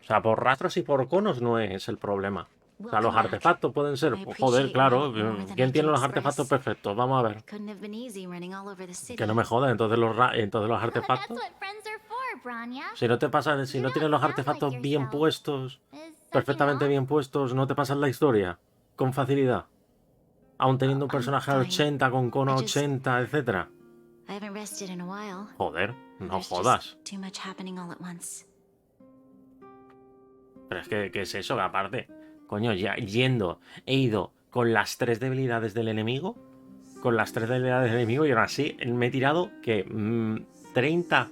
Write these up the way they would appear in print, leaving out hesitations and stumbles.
O sea, por rastros y por conos no es el problema. O sea, los artefactos pueden ser... Joder, claro. ¿Quién tiene los artefactos perfectos? Vamos a ver. Que no me jodas, entonces entonces los artefactos... Si no te pasan, si no tienes los artefactos bien puestos, perfectamente bien puestos, no te pasas la historia con facilidad. Aún teniendo un personaje a 80 con cono a 80, etcétera. Joder, no jodas. Pero es que, ¿qué es eso? Que aparte, coño, ya he ido con las 3 debilidades del enemigo, y aún así me he tirado que 30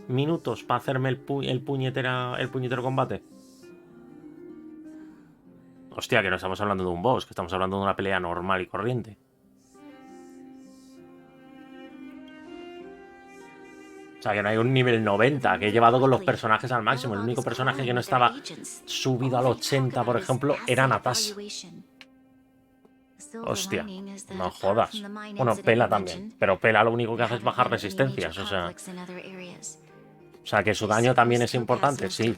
minutos para hacerme el puñetero combate. Hostia, que no estamos hablando de un boss, que estamos hablando de una pelea normal y corriente. O sea, que no hay un nivel 90, que he llevado con los personajes al máximo. El único personaje que no estaba subido al 80, por ejemplo, era Natasha. Hostia, no jodas. Bueno, Pela también, pero Pela lo único que hace es bajar resistencias, o sea que su daño también es importante, sí.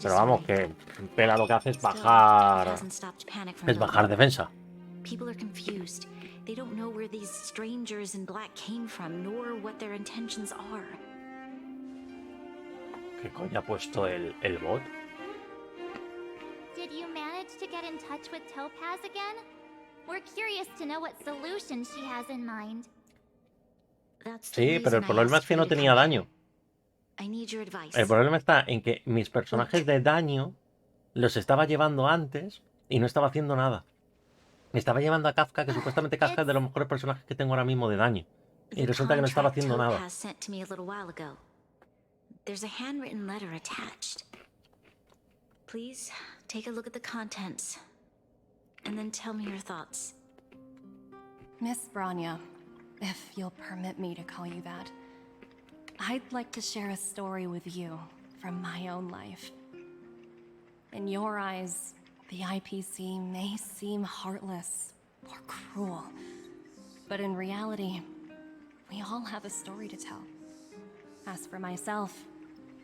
Pero vamos, que Pela lo que hace es bajar defensa. They don't know where these strangers in black came from, nor what their intentions are. ¿Qué coño ha puesto el bot? Did you manage to get in touch with Topaz again? We're curious to know what solution she has in mind. Sí, pero el problema es que no tenía daño. El problema está en que mis personajes de daño los estaba llevando antes y no estaba haciendo nada. Me estaba llevando a Kafka, que supuestamente Kafka es de los mejores personajes que tengo ahora mismo de daño. Y resulta que no estaba haciendo nada. There's a handwritten letter attached. Please take a look at the contents and then tell me your thoughts. Miss Branya, if you'll permit me to call you that, I'd like to share a story with you from my own life. In your eyes, the IPC may seem heartless or cruel, but in reality, we all have a story to tell. As for myself,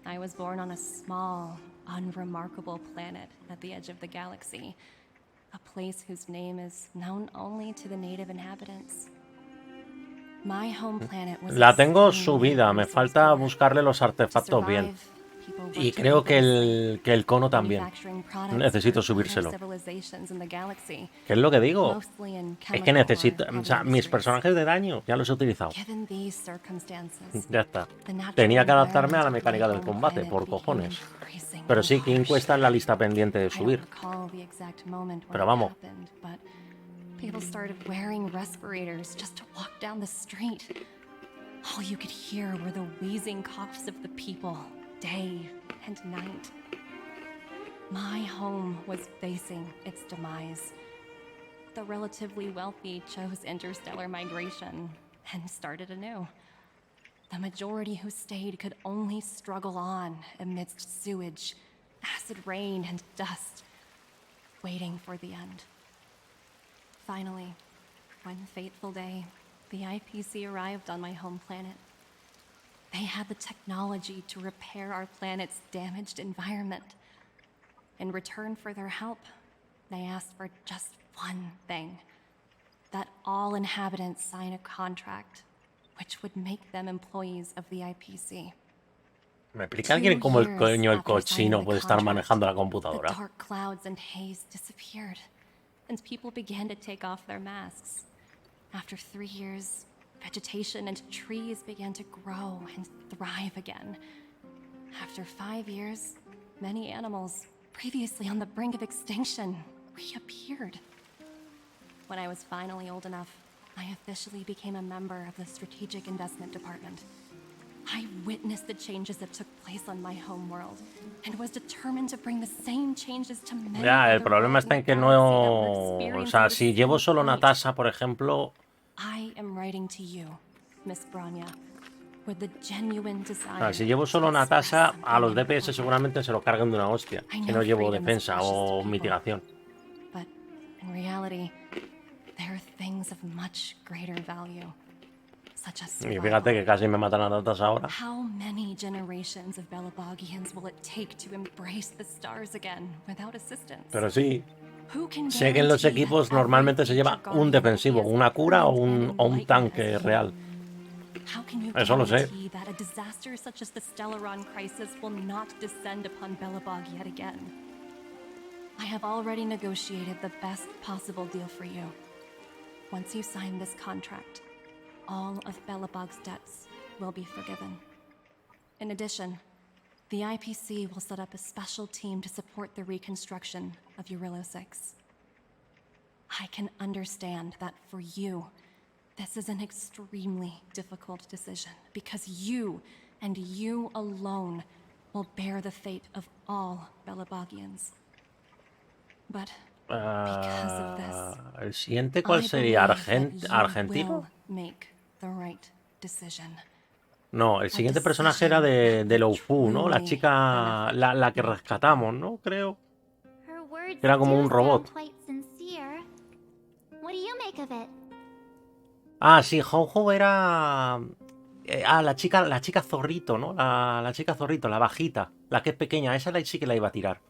I was born on a small, unremarkable planet at the edge of the galaxy, a place whose name is known only to the native inhabitants. My home planet was La tengo subida, me falta buscarle los artefactos bien. Y creo que el cono también. Necesito subírselo. ¿Qué es lo que digo? Es que necesito... O sea, mis personajes de daño ya los he utilizado. Ya está. Tenía que adaptarme a la mecánica del combate, por cojones. Pero sí, que encuesta en la lista pendiente de subir. Pero vamos. People started wearing respirators just to walk down the street. All you could hear were the wheezing coughs of the people, day and night. My home was facing its demise. The relatively wealthy chose interstellar migration and started anew. The majority who stayed could only struggle on amidst sewage, acid rain, and dust, waiting for the end. Finally, one fateful day, the IPC arrived on my home planet. They had the technology to repair our planet's damaged environment. In return for their help, they asked for just one thing: that all inhabitants sign a contract which would make them employees of the IPC. ¿Me explica alguien cómo el coño el cochino puede estar manejando la computadora? The dark clouds and haze disappeared, and people began to take off their masks. After 3 years, vegetation and trees began to grow and thrive again. After 5 years, many animals, previously on the brink of extinction, reappeared. When I was finally old enough, I officially became a member of the Strategic Investment Department. I witnessed the changes that took place on my homeworld and was determined to bring the same changes to many Ya, el other problema worlds está in en the que no... galaxy that were O experiencing sea, the si llevo same solo plight. Natasha, por ejemplo... I am writing to you, Miss Branya, with the genuine O sea, desire si llevo to solo Natasha, express a los something DPS important. seguramente se lo carguen de una hostia. I Si know no llevo freedom is defensa precious to o people, mitigación. but in reality, there are things of much greater value. such as Y fíjate que casi me matan a ratas ahora. How many generations of Belabogians will it take to embrace the stars again without assistance? Pero sí, Who can sé que en los guarantee equipos that every normalmente se lleva future un guardian will be defensivo, as una cura o kind and un enlightened tanque as you? real. How can you Eso lo sé. guarantee that a disaster such as the Stellaron crisis will not descend upon Belobog yet again? I have already negotiated the best possible deal for you. Once you sign this contract, all of Belobog's debts will be forgiven. In addition, the IPC will set up a special team to support the reconstruction of Urilo 6. I can understand that for you, this is an extremely difficult decision because you and you alone will bear the fate of all Belabogians. But because of this, ¿El siguiente cuál I sería? believe that you ¿Argentino? will make the right decision. No, el siguiente personaje era de Loufu, ¿no? La chica, la que rescatamos, ¿no? Creo. Her words Era como do un robot. sound quite sincere. What do you make of it? Ah, sí, Ho era... la chica zorrito, ¿no? La chica zorrito, la bajita, la que es pequeña, esa sí que la iba a tirar.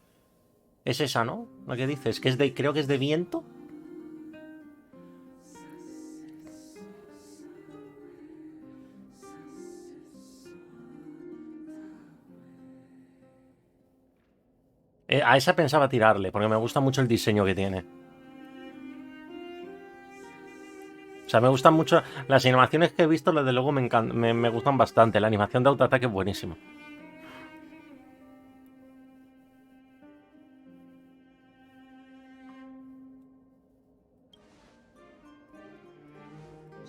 Es esa, ¿no? La que dices, que es de, creo que es de viento. A esa pensaba tirarle, porque me gusta mucho el diseño que tiene. O sea, me gustan mucho... Las animaciones que he visto, desde luego, me gustan bastante. La animación de autoataque es buenísima.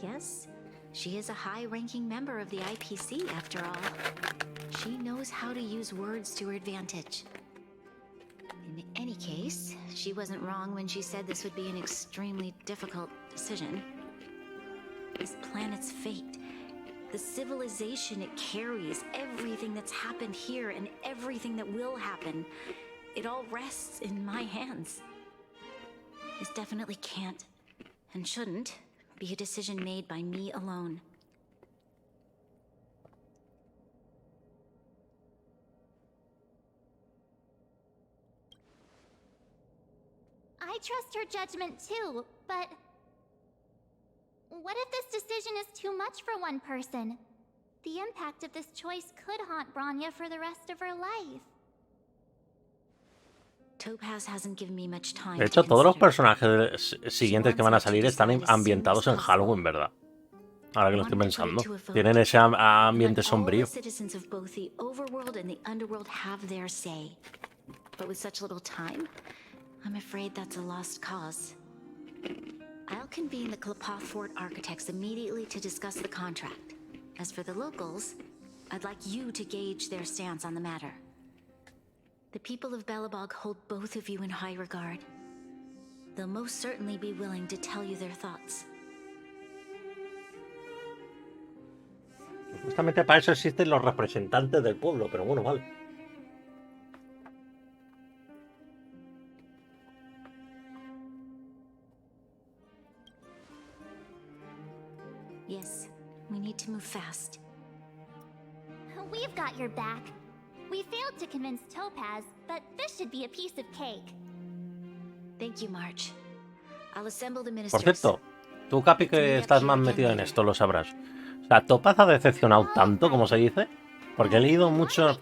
Yes, she is a high-ranking member of the IPC, after all. She knows how to use words to her advantage. In any case, she wasn't wrong when she said this would be an extremely difficult decision. This planet's fate, the civilization it carries, everything that's happened here and everything that will happen, it all rests in my hands. This definitely can't, and shouldn't, be a decision made by me alone. I trust her judgment too, but... What if this decision is too much for one person? The impact of this choice could haunt Bronya for the rest of her life. Topaz hasn't given me much time De to hecho, todos los consider. personajes siguientes que van a salir están ambientados en Halloween, ¿verdad? Ahora que lo estoy pensando. Tienen ese ambiente sombrío. All the citizens of both the overworld and the underworld have their say. But with such little time, I'm afraid that's a lost cause. I'll convene the Klapoth Fort architects immediately to discuss the contract. As for the locals, I'd like you to gauge their stance on the matter. The people of Belobog hold both of you in high regard. They'll most certainly be willing to tell you their thoughts. Justamente para eso existen los representantes del pueblo, pero bueno, vale. Yes, we need to move fast. We've got your back. We failed to convince Topaz, but this should be a piece of cake. Thank you, March. I'll assemble the Por ministers. cierto, tú, Capi, que estás más metido en esto, lo sabrás. O sea, ¿Topaz ha decepcionado tanto, como se dice? Porque he leído muchas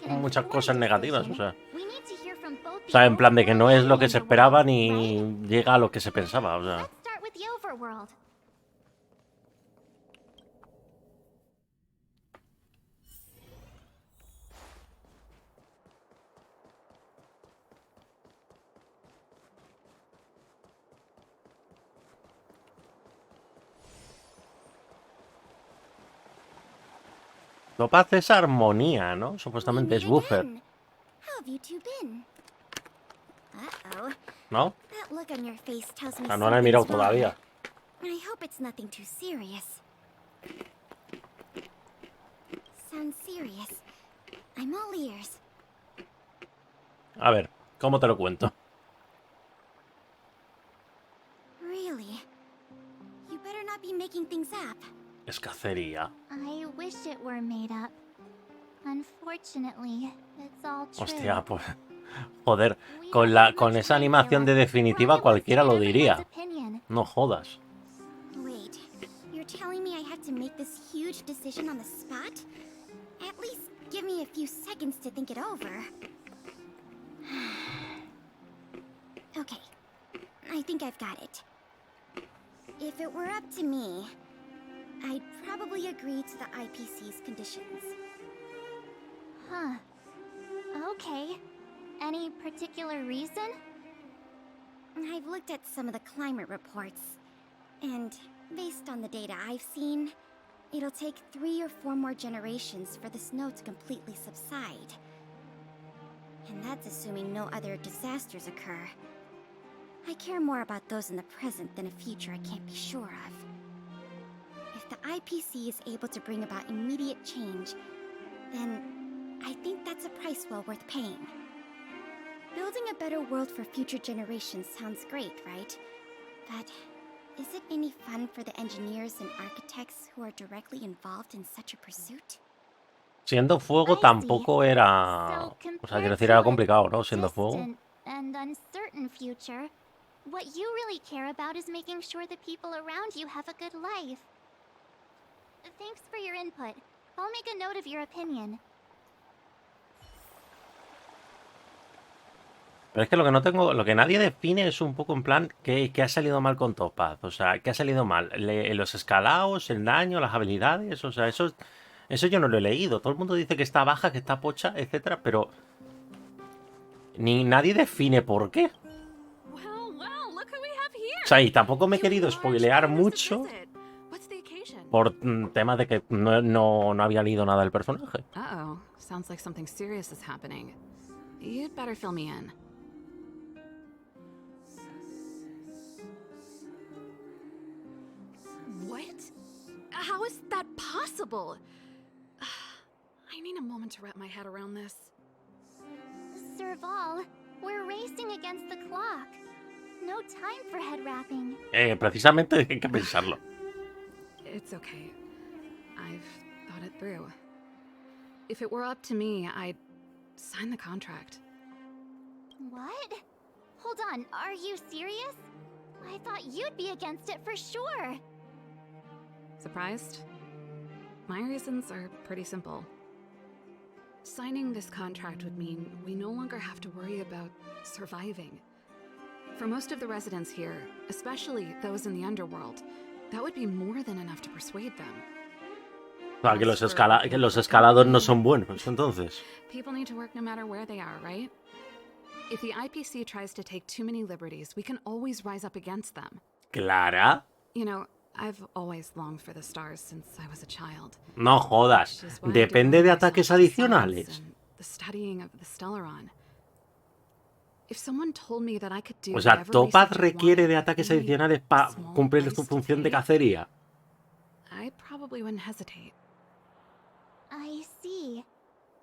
cosas negativas, o sea, en plan de que no es lo que se esperaba ni llega a lo que se pensaba, o sea. Let's start with the overworld. Topaz es armonía, ¿no? Supuestamente es buffer, How have you two been? Uh-oh. ¿no? That look on your face tells me O sea, no la he mirado something's wrong. todavía. I hope it's nothing too serious. Sounds serious. I'm all ears. A ver, ¿cómo te lo cuento? Really? You better not be making things up. Es cacería. I wish it were made up. Unfortunately, it's all true. Hostia, pues... Joder, con esa animación de definitiva cualquiera lo diría. No jodas. Wait, you're telling me I have to make this huge decision on the spot? At least give me a few seconds to think it over. Okay, I think I've got it. If it were up to me, I'd probably agree to the IPC's conditions. Huh. Okay. Any particular reason? I've looked at some of the climate reports, and based on the data I've seen, it'll take 3 or 4 more generations for the snow to completely subside. And that's assuming no other disasters occur. I care more about those in the present than a future I can't be sure of. If the IPC is able to bring about immediate change, then I think that's a price well worth paying. Building a better world for future generations sounds great, right? But is it any fun for the engineers and architects who are directly involved in such a pursuit? Siendo fuego tampoco era... O sea, quiero decir, era complicado, ¿no? Siendo fuego. And uncertain future, what you really care about is making sure the people around you have a good life. Thanks for your input. I'll make a note of your opinion. Pero es que lo que no tengo, lo que nadie define es un poco en plan que ha salido mal con Topaz. O sea, ¿qué ha salido mal? Los escalados, el daño, las habilidades. O sea, eso yo no lo he leído. Todo el mundo dice que está baja, que está pocha, etcétera, pero ni nadie define por qué. O sea, y tampoco me he querido spoilear mucho por temas de que no había leído nada del personaje. Uh-oh. Sounds like something serious is happening. You'd better fill me in. What? How is that possible? I need a moment to wrap my head around this. Serval, we're racing against the clock. No time for head wrapping. Precisamente hay que pensarlo. It's okay. I've thought it through. If it were up to me, I'd sign the contract. What? Hold on, are you serious? I thought you'd be against it for sure. Surprised? My reasons are pretty simple. Signing this contract would mean we no longer have to worry about surviving. For most of the residents here, especially those in the underworld, that would be more than enough to persuade them. O sea, que los escalados no son buenos, entonces. People need to work no matter where they are, right? If the IPC tries to take too many liberties, we can always rise up against them. ¿Clara? You know, I've always longed for the stars since I was a child. No jodas. Depende de ataques adicionales. The studying of the Stellaron. If someone told me that I could do O sea, whatever Topaz research I requiere de wanted, ataques only adicionales a para small cumplir price su to función de pay, cacería. I probably wouldn't hesitate. I see.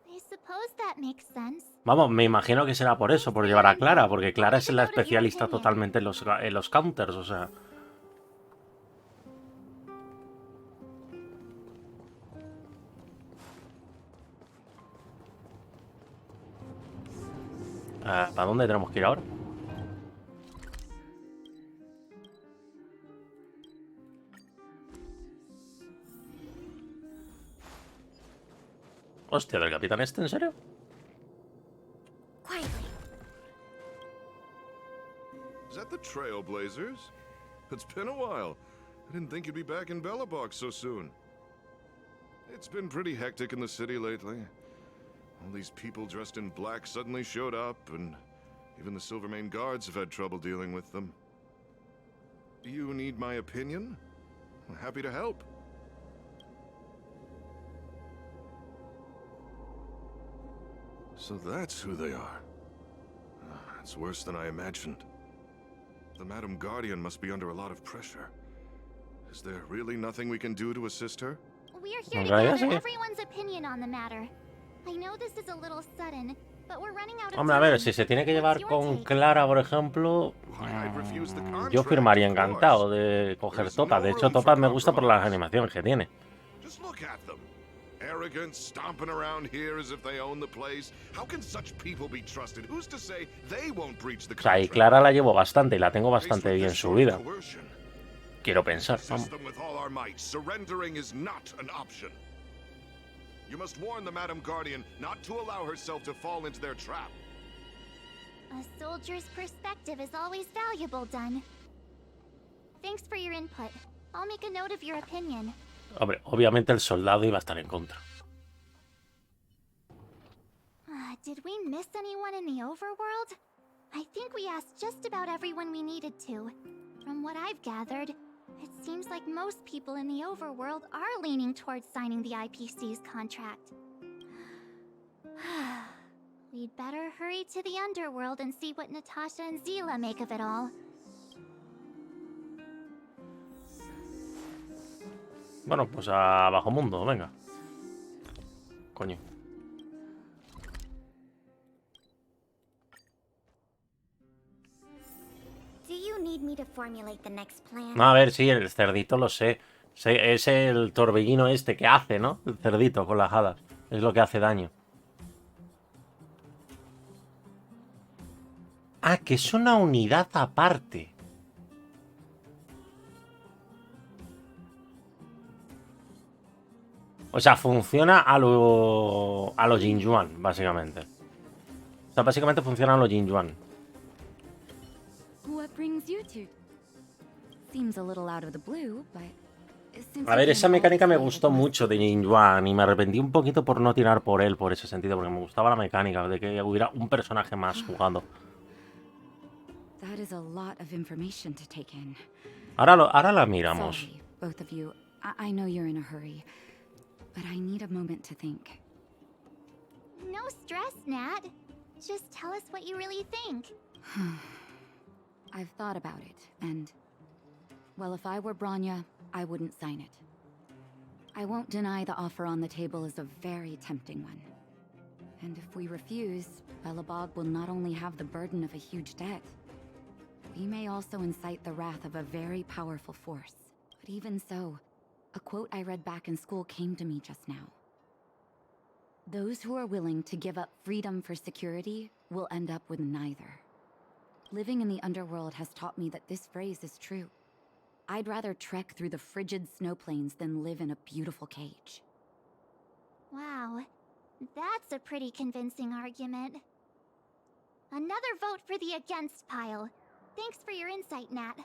I suppose that makes sense. Vamos, me imagino que será por eso, por llevar a Clara, porque Clara es la especialista totalmente en los counters, o sea. ¿Para dónde tenemos que ir ahora? Hostia, ¿del capitán este? ¿En serio? Quietly. Is that the Trailblazers? It's been a while. I didn't think you'd be back in Bellabox so soon. It's been pretty hectic in the city lately. All these people dressed in black suddenly showed up, and even the Silvermane guards have had trouble dealing with them. You need my opinion? I'm happy to help. So that's who they are. It's worse than I imagined. The Madam Guardian must be under a lot of pressure. Is there really nothing we can do to assist her? We're here to Okay, gather sí. everyone's opinion on the matter. I know this is a little sudden, but we're running out of Hombre, a ver, time. si se tiene que What's llevar your con take? Clara, por ejemplo, I'd refuse the yo contract, firmaría of encantado course. de coger There's Topaz. no De hecho, room for Topaz me gusta por las compromise. animaciones que tiene. Just look at them. Arrogant, stomping around here as if they own the place. How can such people be trusted? Who's to say they won't breach the O sea, y contract? Clara la llevo bastante y la tengo Faced bastante with bien this sort of subida. coercion, Quiero pensar, resist vamos. them with all our might. Surrendering is not an option. You must warn the Madam Guardian not to allow herself to fall into their trap. A soldier's perspective is always valuable, Dunn. Thanks for your input. I'll make a note of your opinion. Hombre, obviamente el soldado iba a estar en contra. Did we miss anyone in the overworld? I think we asked just about everyone we needed to. From what I've gathered, it seems like most people in the overworld are leaning towards signing the IPC's contract. We'd better hurry to the underworld and see what Natasha and Zila make of it all. Bueno, pues a Bajo Mundo, venga. Coño. Do you need me to formulate the next plan? No, a ver, sí, el cerdito lo sé. Es el torbellino este que hace, ¿no? El cerdito con las hadas. Es lo que hace daño. Ah, que es una unidad aparte. O sea, funciona a lo Jinjuan, básicamente. O sea, básicamente funciona a lo Jinjuan. What brings you to? Seems a little out of the blue, but since A ver, you esa came mecánica all me the way, gustó it must mucho de Jinjuan y me arrepentí un poquito por no tirar por él por ese sentido, porque me gustaba la mecánica de que hubiera un personaje más jugado. That is a lot of information to take in. Ahora la miramos. Sorry, both of you. I know you're in a hurry, but I need a moment to think. No stress, Nat. Just tell us what you really think. I've thought about it, and... well, if I were Branya, I wouldn't sign it. I won't deny the offer on the table is a very tempting one. And if we refuse, Belobog will not only have the burden of a huge debt, we may also incite the wrath of a very powerful force. But even so, a quote I read back in school came to me just now. Those who are willing to give up freedom for security will end up with neither. Living in the underworld has taught me that this phrase is true. I'd rather trek through the frigid snow plains than live in a beautiful cage. Wow, that's a pretty convincing argument. Another vote for the against pile. Thanks for your insight, Nat.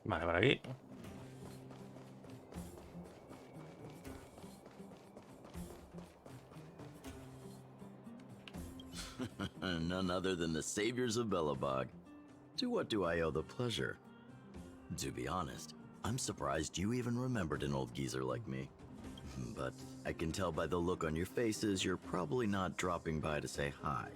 Vale, por aquí. None other than the saviors of Belobog. To what do I owe the pleasure? To be honest, I'm surprised you even remembered an old geezer like me. But I can tell by the look on your faces you're probably not dropping by to say hi.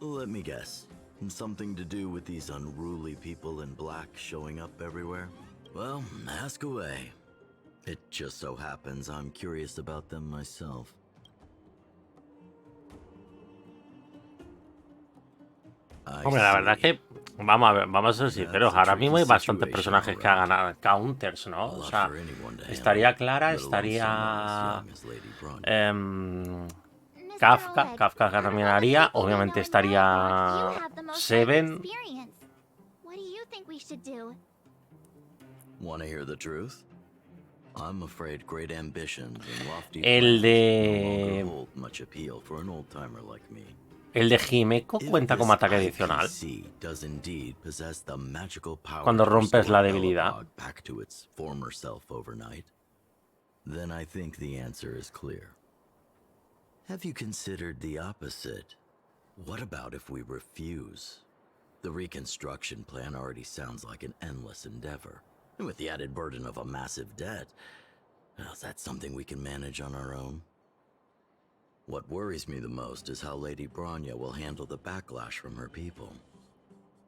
Let me guess. Something to do with these unruly people in black showing up everywhere? Well, ask away. It just so happens I'm curious about them myself. Hombre, la verdad es que vamos a ser sinceros, ahora mismo hay bastantes personajes que hagan counters, ¿no? O sea, estaría Clara, estaría Kafka también haría, obviamente estaría Seven. What do you think we should do? Want to hear the truth? I'm afraid great ambitions and lofty El plans de- no longer hold much appeal for an old-timer like me. El de Himeko cuenta como ataque adicional. Cuando rompes la debilidad. Back to its former self overnight, then I think the answer is clear. Have you considered the opposite? What about if we refuse? The reconstruction plan already sounds like an endless endeavor. And with the added burden of a massive debt, well, is that something we can manage on our own? What worries me the most is how Lady Branya will handle the backlash from her people.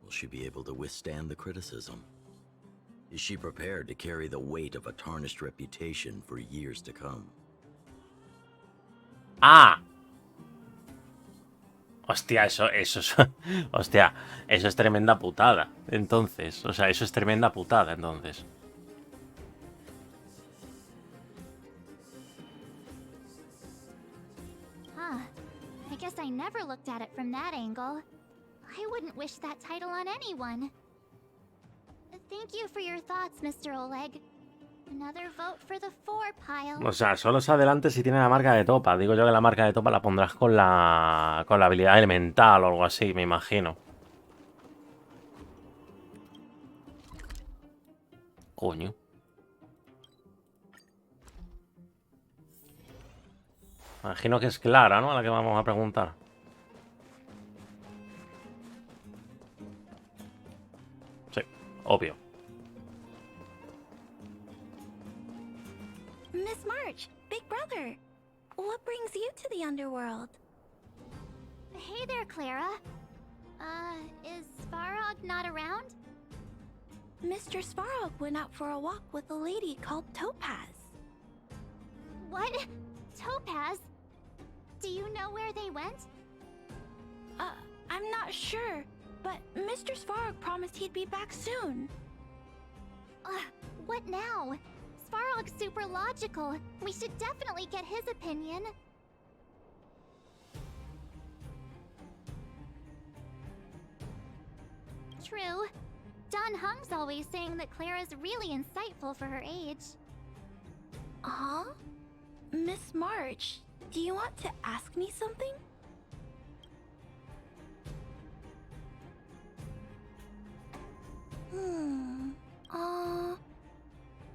Will she be able to withstand the criticism? Is she prepared to carry the weight of a tarnished reputation for years to come? ¡Ah! Hostia, eso es... Hostia, eso es tremenda putada. Entonces, o sea, eso es tremenda putada, entonces. Huh. I guess I never looked at it from that angle. I wouldn't wish that title on anyone. Thank you for your thoughts, Mr. Oleg. Another vote for the 4 pile. O sea, solo se adelante si tiene la marca de topa. Digo yo que la marca de topa la pondrás con la habilidad elemental o algo así, me imagino. Coño. Imagino que es Clara, ¿no? A la que vamos a preguntar. Sí, obvio. Miss March, Big Brother, what brings you to the underworld? Hey there, Clara. Is Svarog not around? Mr. Svarog went out for a walk with a lady called Topaz. What? Topaz? Do you know where they went? I'm not sure, but Mr. Svarog promised he'd be back soon. What now? Svarog's super logical. We should definitely get his opinion. True. Don Hung's always saying that Clara's really insightful for her age. Huh? Miss March, do you want to ask me something?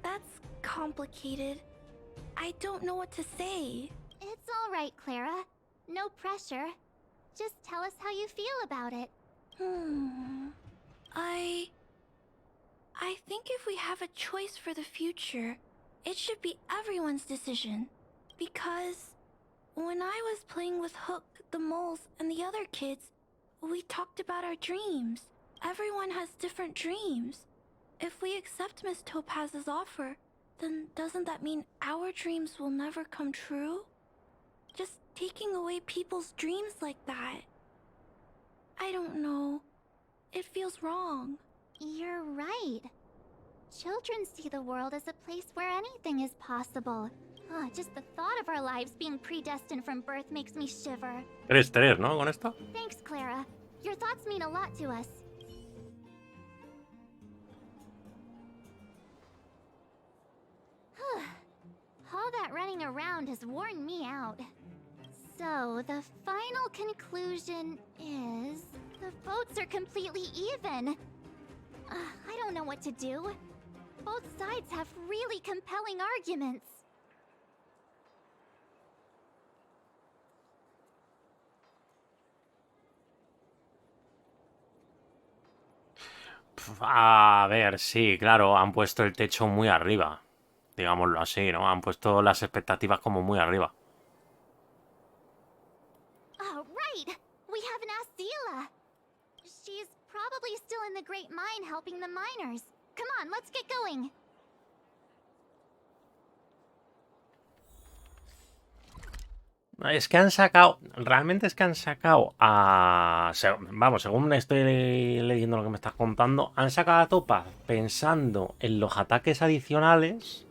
That's complicated. I don't know what to say. It's all right, Clara. No pressure. Just tell us how you feel about it. I think if we have a choice for the future, it should be everyone's decision. Because when I was playing with Hook, the moles, and the other kids, we talked about our dreams. Everyone has different dreams. If we accept Miss Topaz's offer, then doesn't that mean our dreams will never come true? Just taking away people's dreams like that. I don't know. It feels wrong. You're right. Children see the world as a place where anything is possible. Just the thought of our lives being predestined from birth makes me shiver. 3-3, ¿no? Con esto. Thanks, Clara. Your thoughts mean a lot to us. All that running around has worn me out. So, the final conclusion is... the votes are completely even. I don't know what to do. Both sides have really compelling arguments. A ver, sí, claro, han puesto el techo muy arriba. Digámoslo así, ¿no? Han puesto las expectativas como muy arriba. Oh, right! We haven't asked Zila. She's probably still in the Great Mine helping the miners. Come on, let's get going. Es que han sacado, realmente es que han sacado a... Vamos, según estoy leyendo lo que me estás contando, han sacado a Topaz pensando en los ataques adicionales,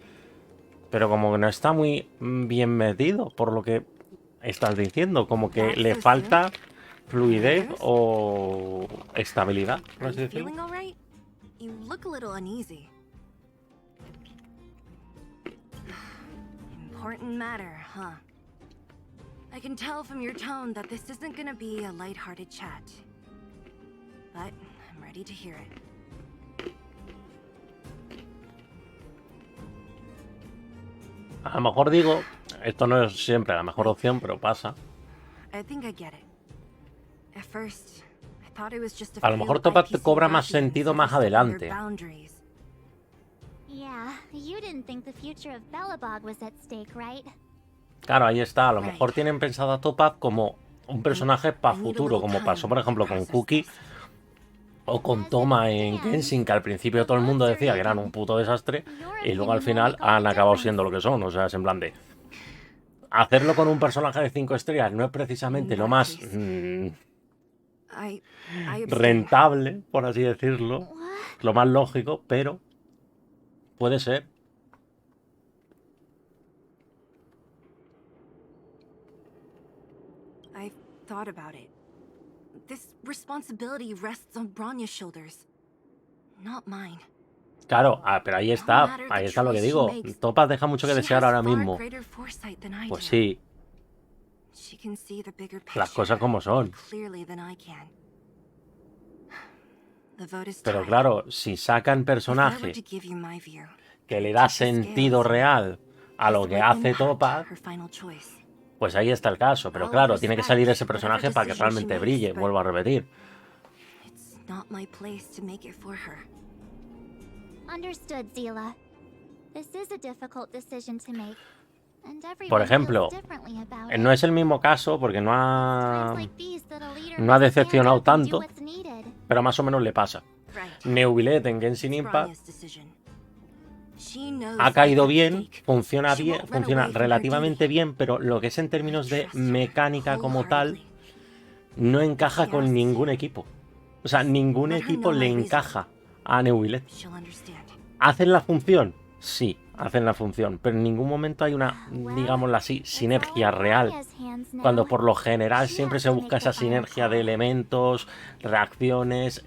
pero como que no está muy bien metido, por lo que estás diciendo, como que le falta fluidez o estabilidad, por así decirlo. Important matter, huh? I can tell from your tone that this isn't gonna be a lighthearted chat. But I'm ready to hear it. A lo mejor digo, esto no es siempre la mejor opción, pero pasa. I think I get it. At first, I thought it was just A lo mejor Topaz cobra más sentido más adelante. Yeah, you didn't think the future of Belobog was at stake, right? Claro, ahí está. A lo mejor tienen pensado a Topaz como un personaje para futuro, como pasó, por ejemplo, con Cookie, O con Toma en Genshin, que al principio todo el mundo decía que eran un puto desastre, y luego al final han acabado siendo lo que son. O sea, es en plan de... Hacerlo con un personaje de 5 estrellas no es precisamente lo más I abstain. rentable, por así decirlo, lo más lógico, pero puede ser. I've thought about it. This responsibility rests on Bronya's shoulders, not mine. Claro, pero ahí está lo que digo. Topaz deja mucho que desear ahora mismo. Pues sí, las cosas como son. Pero claro, si sacan personaje que le da sentido real a lo que hace Topaz, pues ahí está el caso. Pero claro, tiene que salir ese personaje para que realmente brille, vuelvo a repetir. Understood, Zila. This is a difficult decision to make. And Por everyone ejemplo, feels differently about it. no es el mismo caso porque no ha Times like these that a leader no ha must stand decepcionado up and do tanto, what's needed. pero más o menos le pasa. Neuvillet en Genshin Impact ha caído bien, funciona relativamente bien, pero lo que es en términos de mecánica como tal, no encaja con ningún equipo. O sea, ningún equipo le encaja a Neuvillet. ¿Hacen la función? Sí, hacen la función, pero en ningún momento hay una, digámoslo así, sinergia real. Cuando por lo general siempre se busca esa sinergia de elementos, reacciones,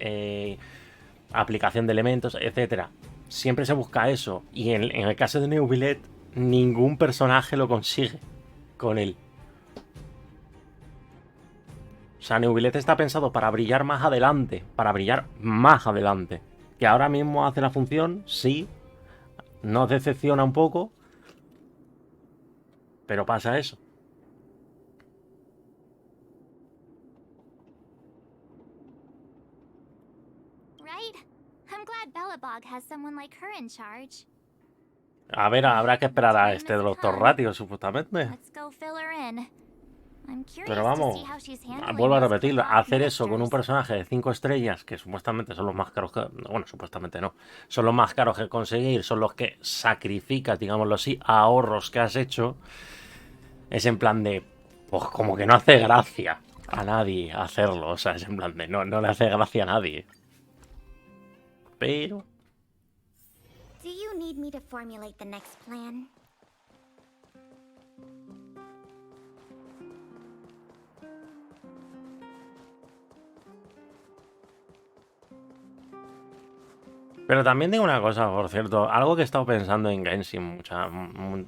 aplicación de elementos, etcétera. Siempre se busca eso. Y en el caso de Neuvillet, ningún personaje lo consigue con él. O sea, Neuvillet está pensado para brillar más adelante. Para brillar más adelante. Que ahora mismo hace la función, sí. Nos decepciona un poco. Pero pasa eso. Right? I'm glad Belobog has someone like her in charge. A ver, habrá que esperar a este Doctor Ratio, supuestamente. Let's go fill her in. I'm curious Pero to vamos, see how she's handling vuelvo a those repetirlo, Black hacer eso con un ministers. personaje de 5 estrellas, que supuestamente son los más caros que... Bueno, supuestamente no. Son los más caros que conseguir, son los que sacrificas, digámoslo así, ahorros que has hecho. Es en plan de... Pues como que no hace gracia a nadie hacerlo. O sea, es en plan de... No le hace gracia a nadie. Pero... Do you need me to formulate the next plan? Pero también digo una cosa, por cierto, algo que he estado pensando en Genshin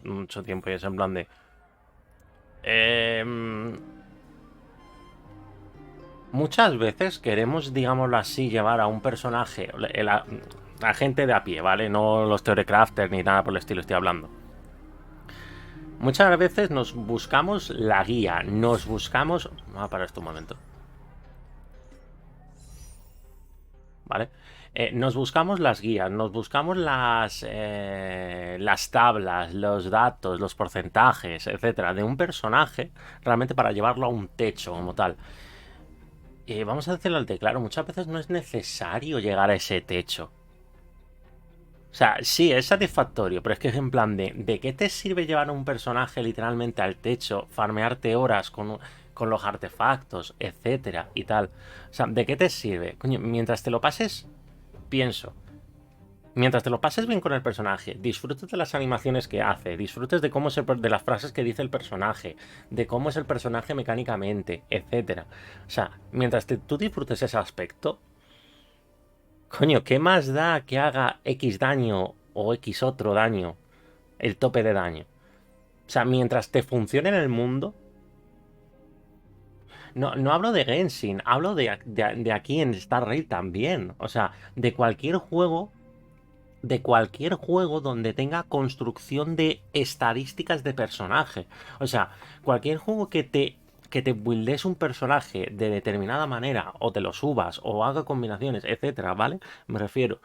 mucho tiempo y es en plan de... muchas veces queremos, digámoslo así, llevar a un personaje, la gente de a pie, ¿vale? No los theorycrafters ni nada por el estilo estoy hablando. Muchas veces nos buscamos la guía, nos buscamos... Vamos a parar esto un momento. ¿Vale? Nos buscamos las guías, nos buscamos las tablas, los datos, los porcentajes, etcétera, de un personaje realmente para llevarlo a un techo como tal. Vamos a decirlo al claro, muchas veces no es necesario llegar a ese techo. O sea, sí, es satisfactorio, pero es que es en plan ¿de qué te sirve llevar a un personaje literalmente al techo, farmearte horas con los artefactos, etcétera, y tal? O sea, ¿de qué te sirve? Coño, mientras te lo pases, pienso, mientras te lo pases bien con el personaje, disfrutes de las animaciones que hace, disfrutes de cómo de las frases que dice el personaje, de cómo es el personaje mecánicamente, etcétera. O sea, mientras tú disfrutes ese aspecto, coño, ¿qué más da que haga X daño o X otro daño? El tope de daño. O sea, mientras te funcione en el mundo... No hablo de Genshin, hablo de aquí en Star Rail también. O sea, de cualquier juego donde tenga construcción de estadísticas de personaje. O sea, cualquier juego que te buildes un personaje de determinada manera, o te lo subas, o haga combinaciones, etcétera, ¿vale? Me refiero,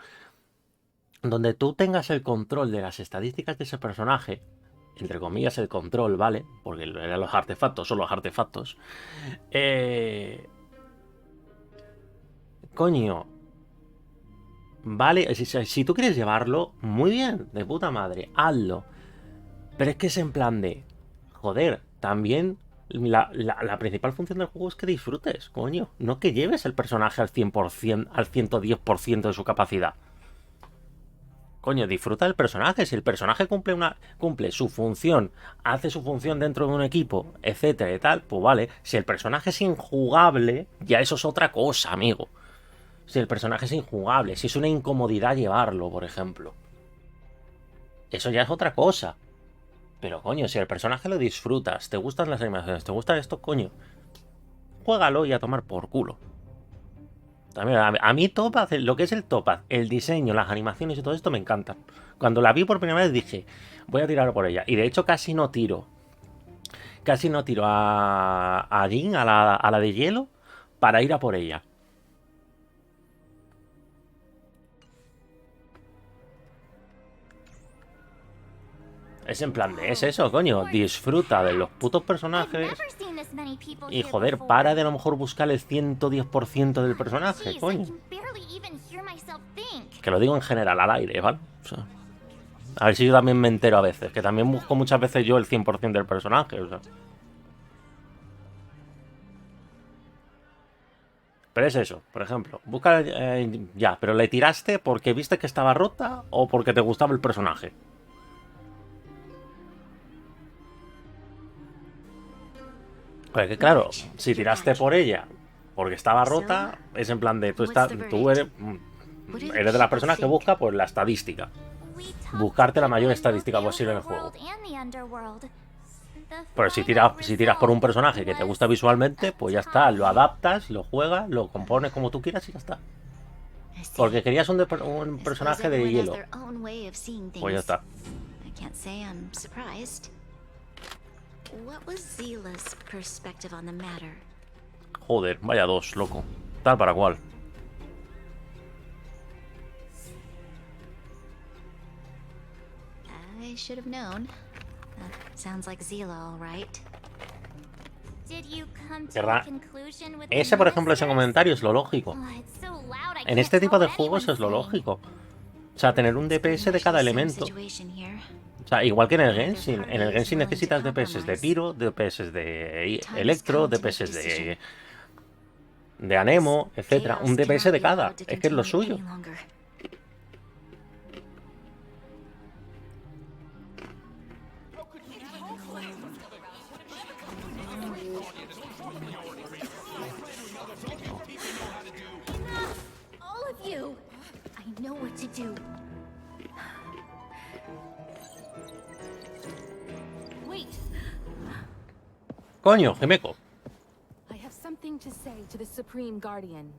donde tú tengas el control de las estadísticas de ese personaje, entre comillas el control, ¿vale? Porque eran los artefactos, son los artefactos. Coño, Vale, si tú quieres llevarlo, muy bien, de puta madre, hazlo. Pero es que es en plan de... Joder, también la principal función del juego es que disfrutes, coño. No que lleves el personaje al 100%, al 110% de su capacidad. Coño, disfruta del personaje. Si el personaje cumple su función, hace su función dentro de un equipo, etcétera y tal, pues vale. Si el personaje es injugable, ya eso es otra cosa, amigo. Si el personaje es injugable, si es una incomodidad llevarlo, por ejemplo. Eso ya es otra cosa. Pero coño, si el personaje lo disfrutas, te gustan las animaciones, te gusta esto, coño, juégalo y a tomar por culo. También, a mí Topaz, lo que es el Topaz, el diseño, las animaciones y todo esto me encantan. Cuando la vi por primera vez dije, voy a tirar por ella. Y de hecho casi no tiro. Casi no tiro a Jin, a la de hielo, para ir a por ella. Es en plan de, es eso, coño. Disfruta de los putos personajes. Y joder, para de a lo mejor buscar el 110% del personaje, coño. Que lo digo en general, al aire, ¿vale? O sea, a ver si yo también me entero a veces. Que también busco muchas veces yo el 100% del personaje, o sea. Pero es eso, por ejemplo. Busca... ya, pero ¿le tiraste porque viste que estaba rota o porque te gustaba el personaje? Porque claro, si tiraste por ella porque estaba rota, es en plan de tú eres de las personas que busca pues la estadística. Buscarte la mayor estadística posible en el juego. Pero si tiras por un personaje que te gusta visualmente, pues ya está, lo adaptas, lo juegas, lo compones como tú quieras y ya está. Porque querías un personaje de hielo. Pues ya está. Joder, vaya dos, loco. Tal para cual. I should have known. That sounds like Zila, all right. Ese, por ejemplo, ese comentario es lo lógico. En este tipo de juegos es lo lógico. O sea, tener un DPS de cada elemento. O sea, igual que en el Genshin. En el Genshin necesitas DPS de tiro, DPS de electro, DPS de anemo, etcétera. Un DPS de cada. Es que es lo suyo. I know what to do. Wait, Coño, Himeko. I have something to say to the Supreme Guardian.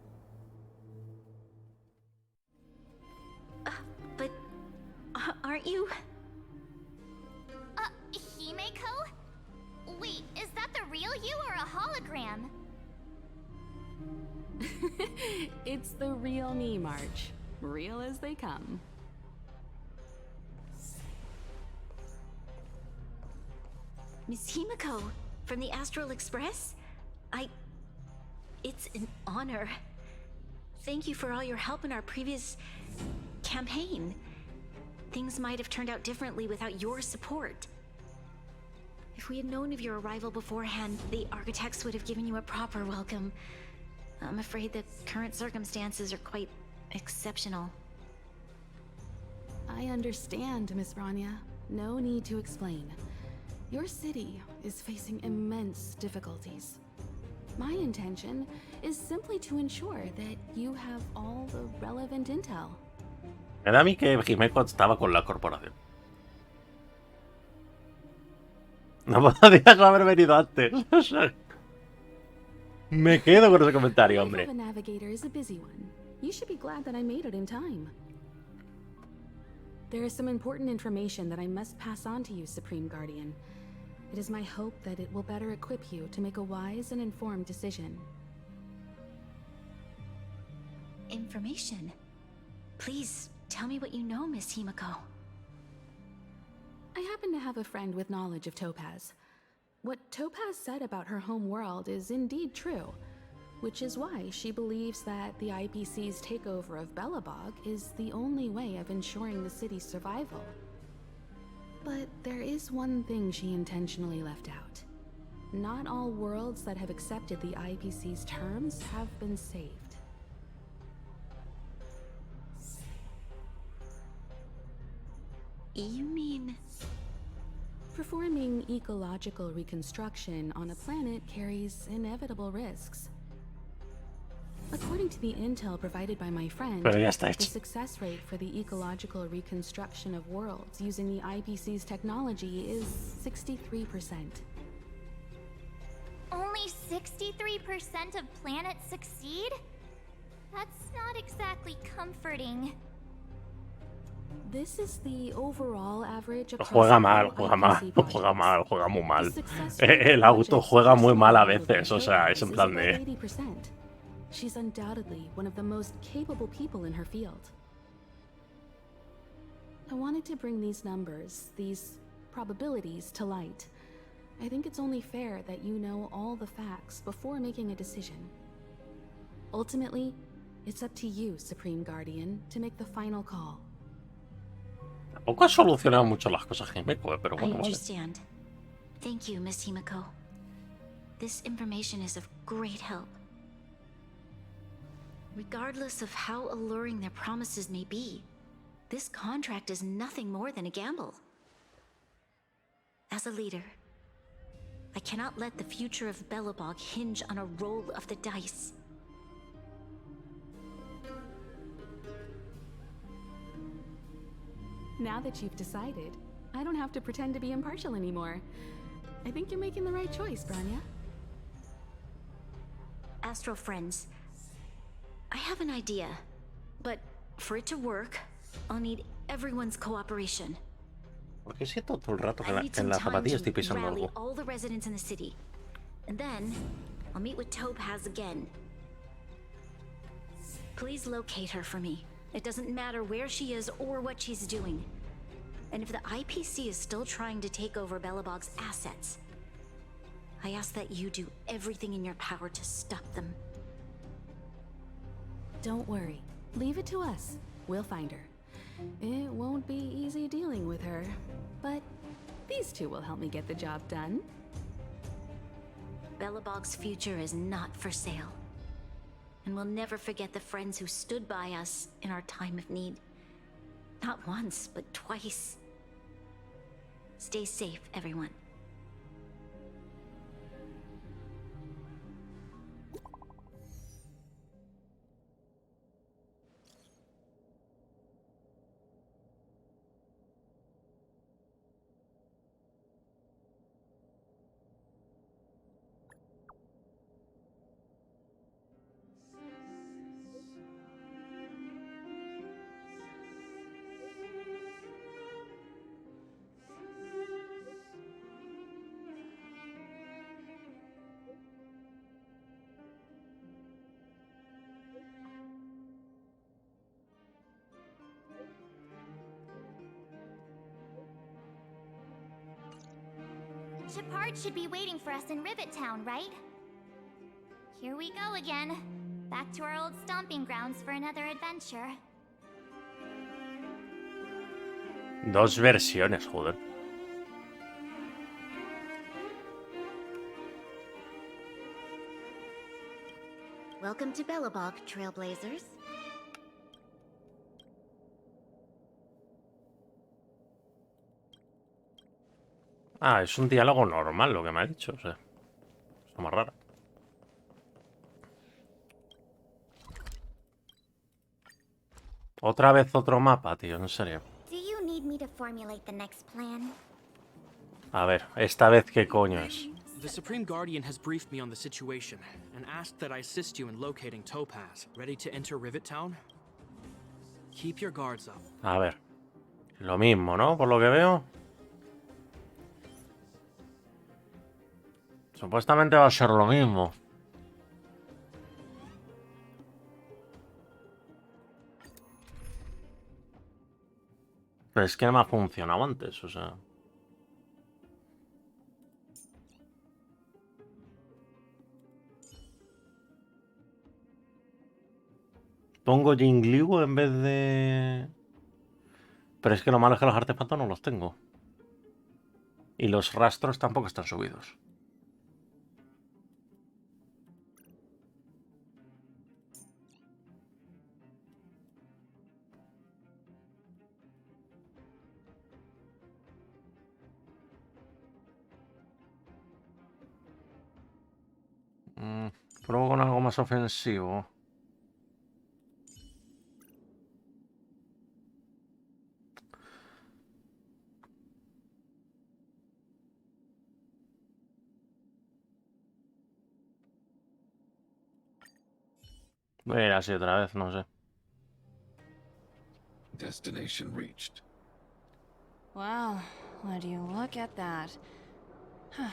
But aren't you? Himeko? Wait, is that the real you or a hologram? It's the real me, March. Real as they come. Miss Himiko, from the Astral Express? It's an honor. Thank you for all your help in our previous campaign. Things might have turned out differently without your support. If we had known of your arrival beforehand, the architects would have given you a proper welcome. I'm afraid the current circumstances are quite exceptional. I understand, Miss Rania. No need to explain. Your city is facing immense difficulties. My intention is simply to ensure that you have all the relevant intel. Me da a mí que Himeko estaba con la corporación. No podrías haber venido antes. Me quedo con ese comentario, hombre. The navigator is a busy one. You should be glad that I made it in time. There is some important information that I must pass on to you, Supreme Guardian. It is my hope that it will better equip you to make a wise and informed decision. Information? Please, tell me what you know, Miss Himiko. I happen to have a friend with knowledge of Topaz. What Topaz said about her home world is indeed true. which is why she believes that the IPC's takeover of Belobog is the only way of ensuring the city's survival. But there is one thing she intentionally left out. Not all worlds that have accepted the IPC's terms have been saved. You mean... Performing ecological reconstruction on a planet carries inevitable risks. According to the intel provided by my friend, Pero ya está the hecho. success rate for the ecological reconstruction of worlds using the IPC's technology is 63%. Only 63% of planets succeed? That's not exactly comforting. This is the overall average across Juega all mal, juega mal, IPC juega projects. mal, juega muy mal. The success rate El of auto projects juega muy mal a personally veces, o sea, es en is plan above de... 80%. She's undoubtedly one of the most capable people in her field. I wanted to bring these numbers, these probabilities, to light. I think it's only fair that you know all the facts before making a decision. Ultimately, it's up to you, Supreme Guardian, to make the final call. Tampoco ha solucionado mucho las cosas Himeko, pero I bueno, vale. understand. Thank you, Miss Himiko. This information is of great help. Regardless of how alluring their promises may be, this contract is nothing more than a gamble. As a leader, I cannot let the future of Belobog hinge on a roll of the dice. Now that you've decided, I don't have to pretend to be impartial anymore. I think you're making the right choice, Branya. Astro friends, I have an idea, but for it to work, I'll need everyone's cooperation. Porque siento todo el rato que I en need la, en some la time zapatilla estoy to pisando rally algo. all the residents in the city, and then I'll meet with Topaz again. Please locate her for me. It doesn't matter where she is or what she's doing. And if the IPC is still trying to take over Belobog's assets, I ask that you do everything in your power to stop them. Don't worry. Leave it to us. We'll find her. It won't be easy dealing with her, but these two will help me get the job done. Belobog's future is not for sale. And we'll never forget the friends who stood by us in our time of need. Not once, but twice. Stay safe, everyone. Shepard should be waiting for us in Rivet Town, right? Here we go again. Back to our old stomping grounds for another adventure. Dos versiones, joder. Welcome to Belobog, Trailblazers. Ah, es un diálogo normal lo que me ha dicho, o sea, es más raro. Otra vez otro mapa, tío, en serio. Do you need me to formulate the next plan? A ver, esta vez qué coño es. The Supreme Guardian has briefed me on the situation and asked that I assist you in locating Topaz. Ready to enter Rivet Town? Keep your guards up. A ver, lo mismo, ¿no? Por lo que veo. Supuestamente va a ser lo mismo. Pero es que no me ha funcionado antes, o sea. Pongo Jingliu en vez de... Pero es que lo malo es que los artefactos no los tengo. Y los rastros tampoco están subidos. Pruebo con algo más ofensivo. Voy a ir así otra vez, no sé. Destination reached. Wow, would you look at that? Huh.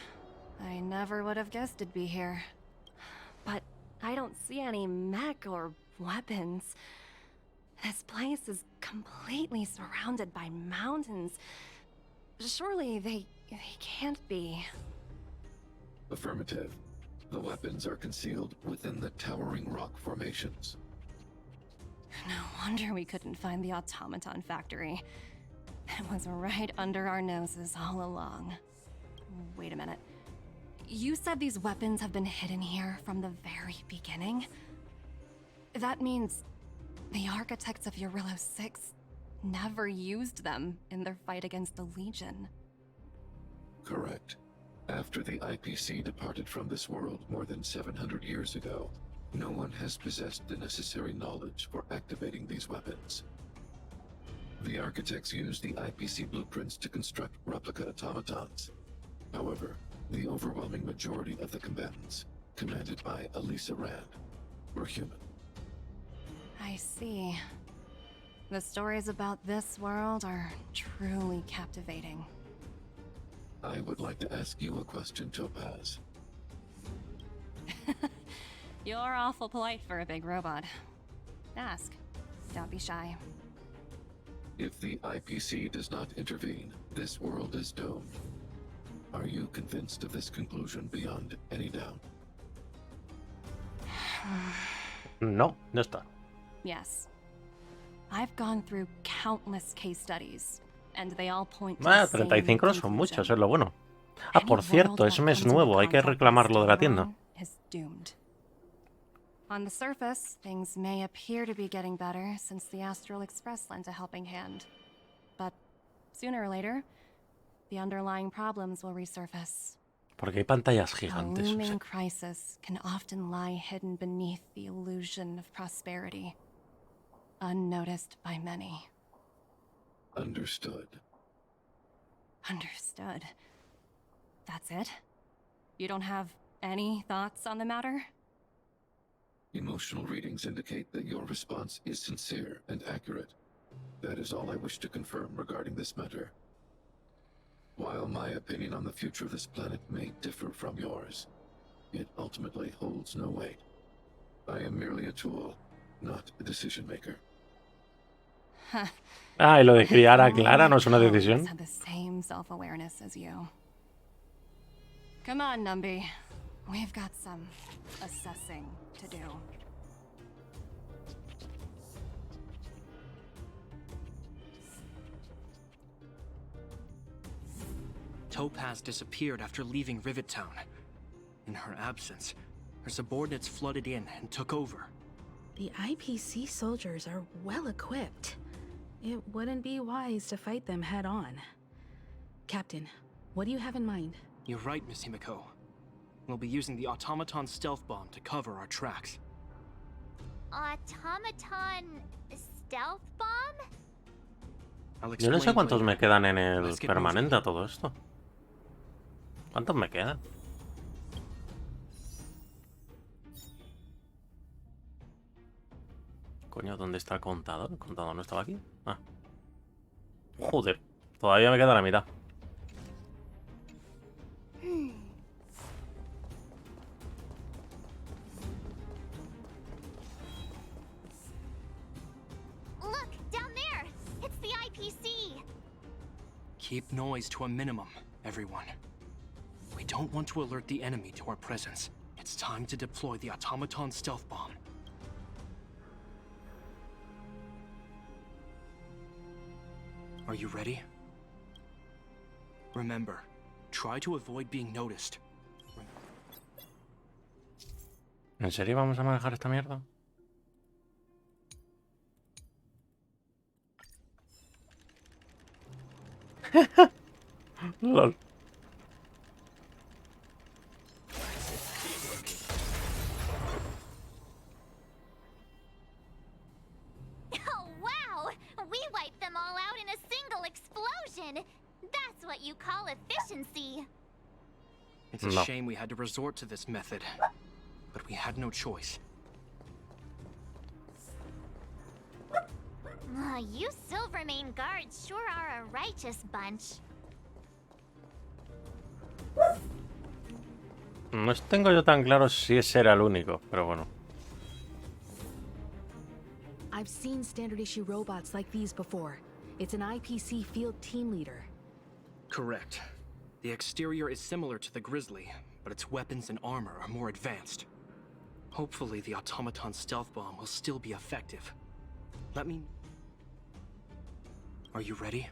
I never would have guessed it'd be here. But I don't see any mech or weapons. This place is completely surrounded by mountains. Surely they can't be. Affirmative. The weapons are concealed within the towering rock formations. No wonder we couldn't find the automaton factory. It was right under our noses all along. Wait a minute. You said these weapons have been hidden here from the very beginning? That means the architects of Eurillo 6 never used them in their fight against the Legion. Correct. After the IPC departed from this world more than 700 years ago, no one has possessed the necessary knowledge for activating these weapons. The architects used the IPC blueprints to construct replica automatons. However, the overwhelming majority of the combatants, commanded by Elisa Rand, were human. I see. The stories about this world are truly captivating. I would like to ask you a question, Topaz. You're awful polite for a big robot. Ask. Don't be shy. If the IPC does not intervene, this world is doomed. Are you convinced of this conclusion beyond any doubt? No, ya está. Yes. I've gone through countless case studies, and they all point to the same 35 no son muchos, conclusion. es lo bueno. Ah, por cierto, es mes nuevo, hay que reclamarlo de la tienda. Is doomed. On the surface, things may appear to be getting better since the Astral Express lent a helping hand. But sooner or later, the underlying problems will resurface. Porque hay pantallas A gigantes. looming crisis can often lie hidden beneath the illusion of prosperity, unnoticed by many. Understood. Understood. That's it? You don't have any thoughts on the matter? Emotional readings indicate that your response is sincere and accurate. That is all I wish to confirm regarding this matter. While my opinion on the future of this planet may differ from yours, it ultimately holds no weight. I am merely a tool, not a decision maker. Ah, y lo de criar a Clara no es una All my decisión. colleagues have the same self-awareness as you. Come on, Numby. We've got some assessing to do. Topaz disappeared after leaving Rivet Town. In her absence, her subordinates flooded in and took over. The IPC soldiers are well equipped. It wouldn't be wise to fight them head on. Captain, what do you have in mind? You're right, Miss Himiko. We'll be using the automaton stealth bomb to cover our tracks. Automaton stealth bomb? I'll Yo no sé explain cuántos later. me quedan en el Let's get permanente a todo esto. ¿Cuántos me quedan? Coño, ¿dónde está el contador? ¿El contador no estaba aquí? Ah. Joder, todavía me queda la mitad. Look, down there! It's the IPC! Keep noise to a minimum, everyone. We don't want to alert the enemy to our presence. It's time to deploy the automaton stealth bomb. Are you ready? Remember, try to avoid being noticed. ¿En serio vamos a manejar esta mierda? Lol. Oh, wow! We wiped them all out in a single explosion! That's what you call efficiency! It's a No. shame we had to resort to this method, but we had no choice. You Silvermane guards sure are a righteous bunch. No tengo yo tan claro si ese era el único, pero bueno. I've seen standard issue robots like these before. It's an IPC field team leader. Correct. The exterior is similar to the Grizzly, but its weapons and armor are more advanced. Hopefully the automaton stealth bomb will still be effective. Let me... Are you ready?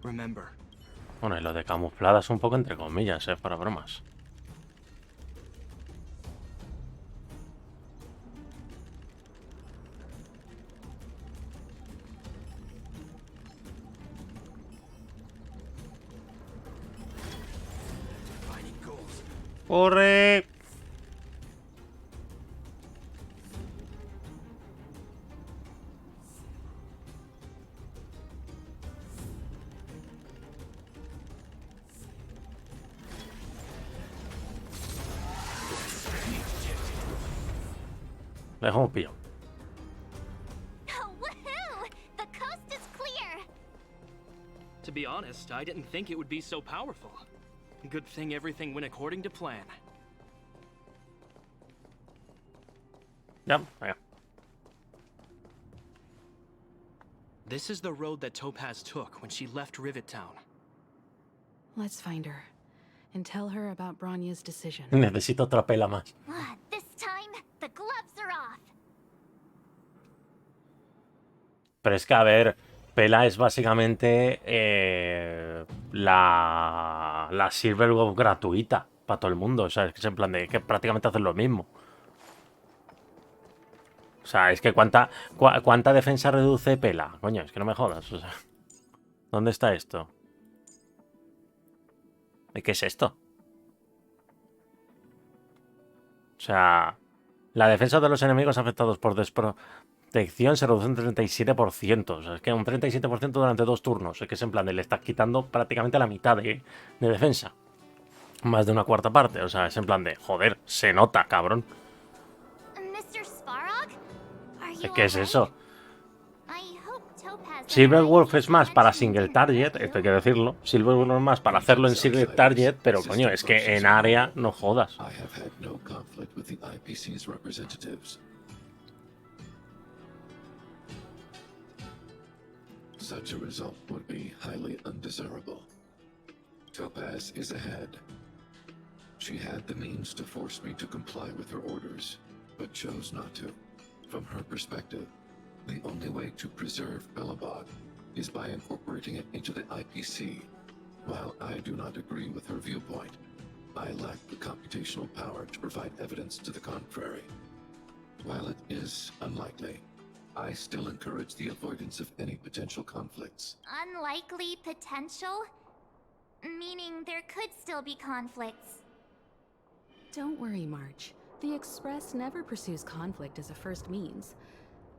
Remember, Bueno, y lo de camuflada es un poco entre comillas, para bromas. ¡Corre! Le dejamos pillado. Woohoo! The coast is clear! to be honest, I didn't think it would be so powerful. Good thing everything went according to plan. Ya, venga. This is the road that Topaz took when she left Rivet Town. Let's find her and tell her about Bronya's decision. Necesito otra pela más. This time, the gloves are off. Pero es que, a ver, pela es básicamente la Silver Wolf gratuita para todo el mundo. O sea, es que es en plan de que prácticamente hacen lo mismo. O sea, es que ¿cuánta defensa reduce pela? Coño, es que no me jodas. O sea, ¿dónde está esto? ¿Y qué es esto? O sea, la defensa de los enemigos afectados por desprotección se reduce un 37%. O sea, es que un 37% durante 2 turnos. Es que es en plan de le estás quitando prácticamente la mitad de defensa. Más de una cuarta parte. O sea, es en plan de, joder, se nota, cabrón. Mr. Sparrog? Are you ¿Qué es eso? I hope Topaz Silver Wolf es más para single target, esto hay que decirlo. Silver Wolf es más para hacerlo en single target, pero coño, es que en área no jodas. I have had no conflict with the IPC's representatives. Such a result would be highly undesirable. Topaz is ahead. She had the means to force me to comply with her orders, but chose not to. From her perspective, the only way to preserve Belobog is by incorporating it into the IPC. While I do not agree with her viewpoint, I lack the computational power to provide evidence to the contrary. While it is unlikely, I still encourage the avoidance of any potential conflicts. Unlikely potential? Meaning there could still be conflicts. Don't worry, March. The Express never pursues conflict as a first means.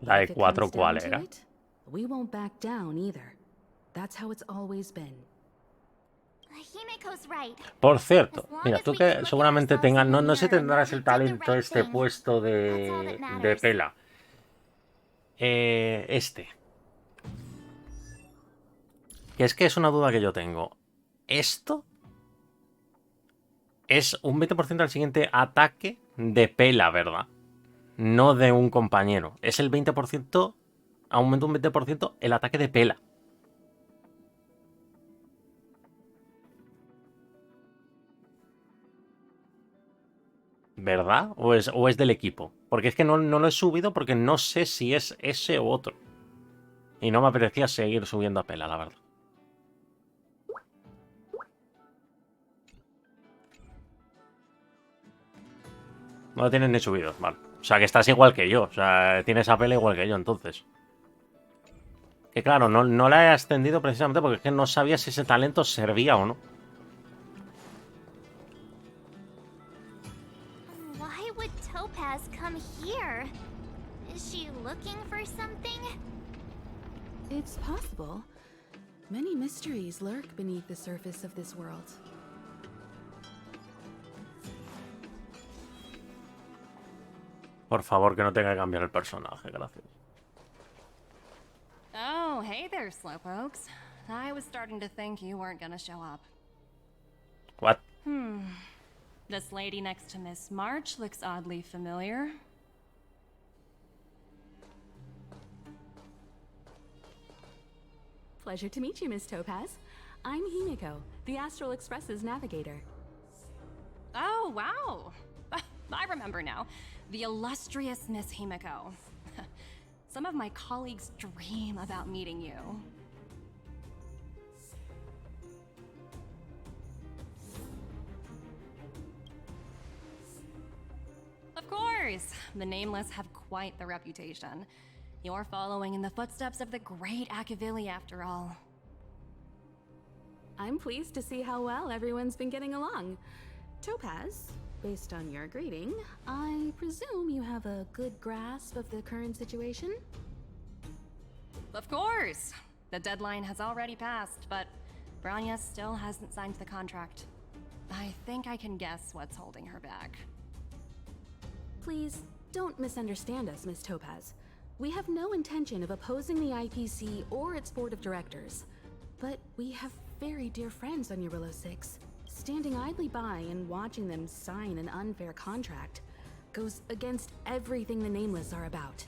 La If it E4, comes ¿cuál down to era? it, we won't back down either. That's how it's always been. Himeko's right. Por cierto, mira, tú que seguramente tengas, no sé si tendrás el talento este puesto de pela. Este. Que es una duda que yo tengo. Esto es un 20% al siguiente ataque de pela, ¿verdad? No de un compañero. Es el 20%, aumenta un 20% el ataque de pela. ¿Verdad? ¿O es del equipo? Porque es que no lo he subido porque no sé si es ese u otro. Y no me apetecía seguir subiendo a pela, la verdad. No lo tienes ni subido, vale. O sea, que estás igual que yo. O sea, tienes a pela igual que yo, entonces. Que claro, no la he extendido precisamente porque es que no sabía si ese talento servía o no. Why would Topaz come here? Is she looking for something? It's possible. Many mysteries lurk beneath the surface of this world. Por favor, que no tenga que cambiar el personaje, gracias. Oh, hey there, Slowpokes. I was starting to think you weren't gonna show up. What? This lady next to Miss March looks oddly familiar. Pleasure to meet you, Miss Topaz. I'm Himiko, the Astral Express's navigator. Oh, wow. I remember now. The illustrious Miss Himiko. Some of my colleagues dream about meeting you. Of course! The Nameless have quite the reputation. You're following in the footsteps of the great Akavili, after all. I'm pleased to see how well everyone's been getting along. Topaz, based on your greeting, I presume you have a good grasp of the current situation? Of course! The deadline has already passed, but Branya still hasn't signed the contract. I think I can guess what's holding her back. Please, don't misunderstand us, Miss Topaz. We have no intention of opposing the IPC or its board of directors. But we have very dear friends on Eurillo 6. Standing idly by and watching them sign an unfair contract goes against everything the Nameless are about.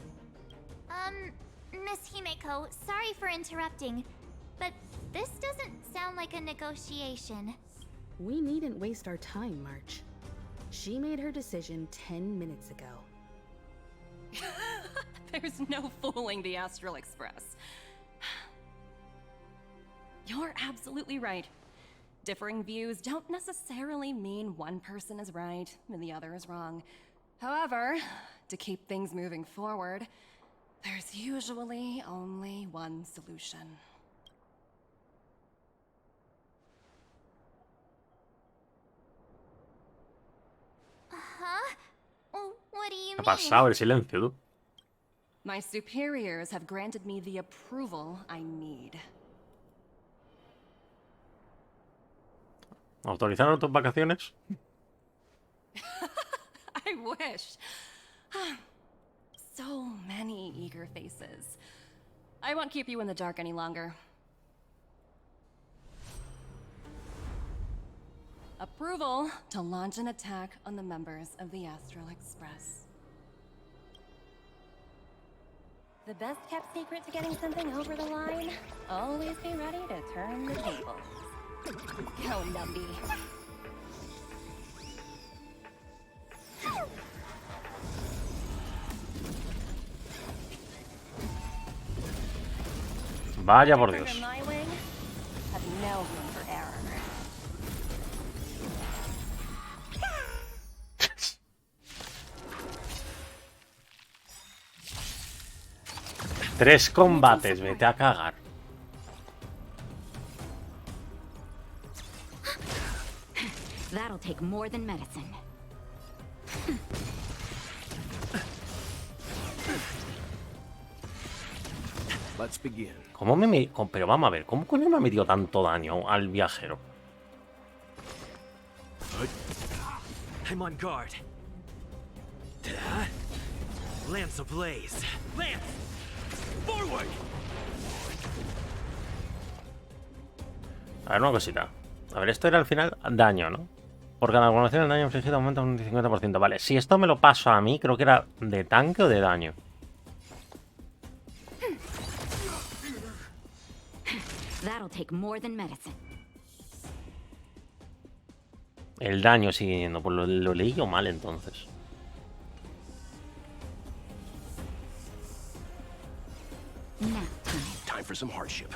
Miss Himeko, sorry for interrupting, but this doesn't sound like a negotiation. We needn't waste our time, March. She made her decision 10 minutes ago. There's no fooling the Astral Express. You're absolutely right. Differing views don't necessarily mean one person is right and the other is wrong. However, to keep things moving forward, there's usually only one solution. Huh? What do you ¿Qué ha mean? pasado? El silencio, tú. My superiors have granted me the approval I need. ¿Autorizaron tus vacaciones? I wish. So many eager faces. I won't keep you in the dark any longer. Approval to launch an attack on the members of the Astral Express. The best kept secret to getting something over the line? Always be ready to turn the tables. Go, Numby. Vaya por Dios. Under my wing, have no room for error. 3 combates, vete a cagar. That'll take more than medicine. Let's begin. ¿Cómo pero vamos a ver, ¿cómo coño me ha metido tanto daño al viajero? I'm on guard. Lance ablaze. Lance! Forward! A ver, una cosita. A ver, esto era al final daño, ¿no? Por cada evaluación el daño infligido aumenta un 50%. Vale, si esto me lo paso a mí, creo que era de tanque o de daño. That'll take more than medicine. El daño sigue yendo. Pues lo leí yo mal entonces. Nap time. for some hardship.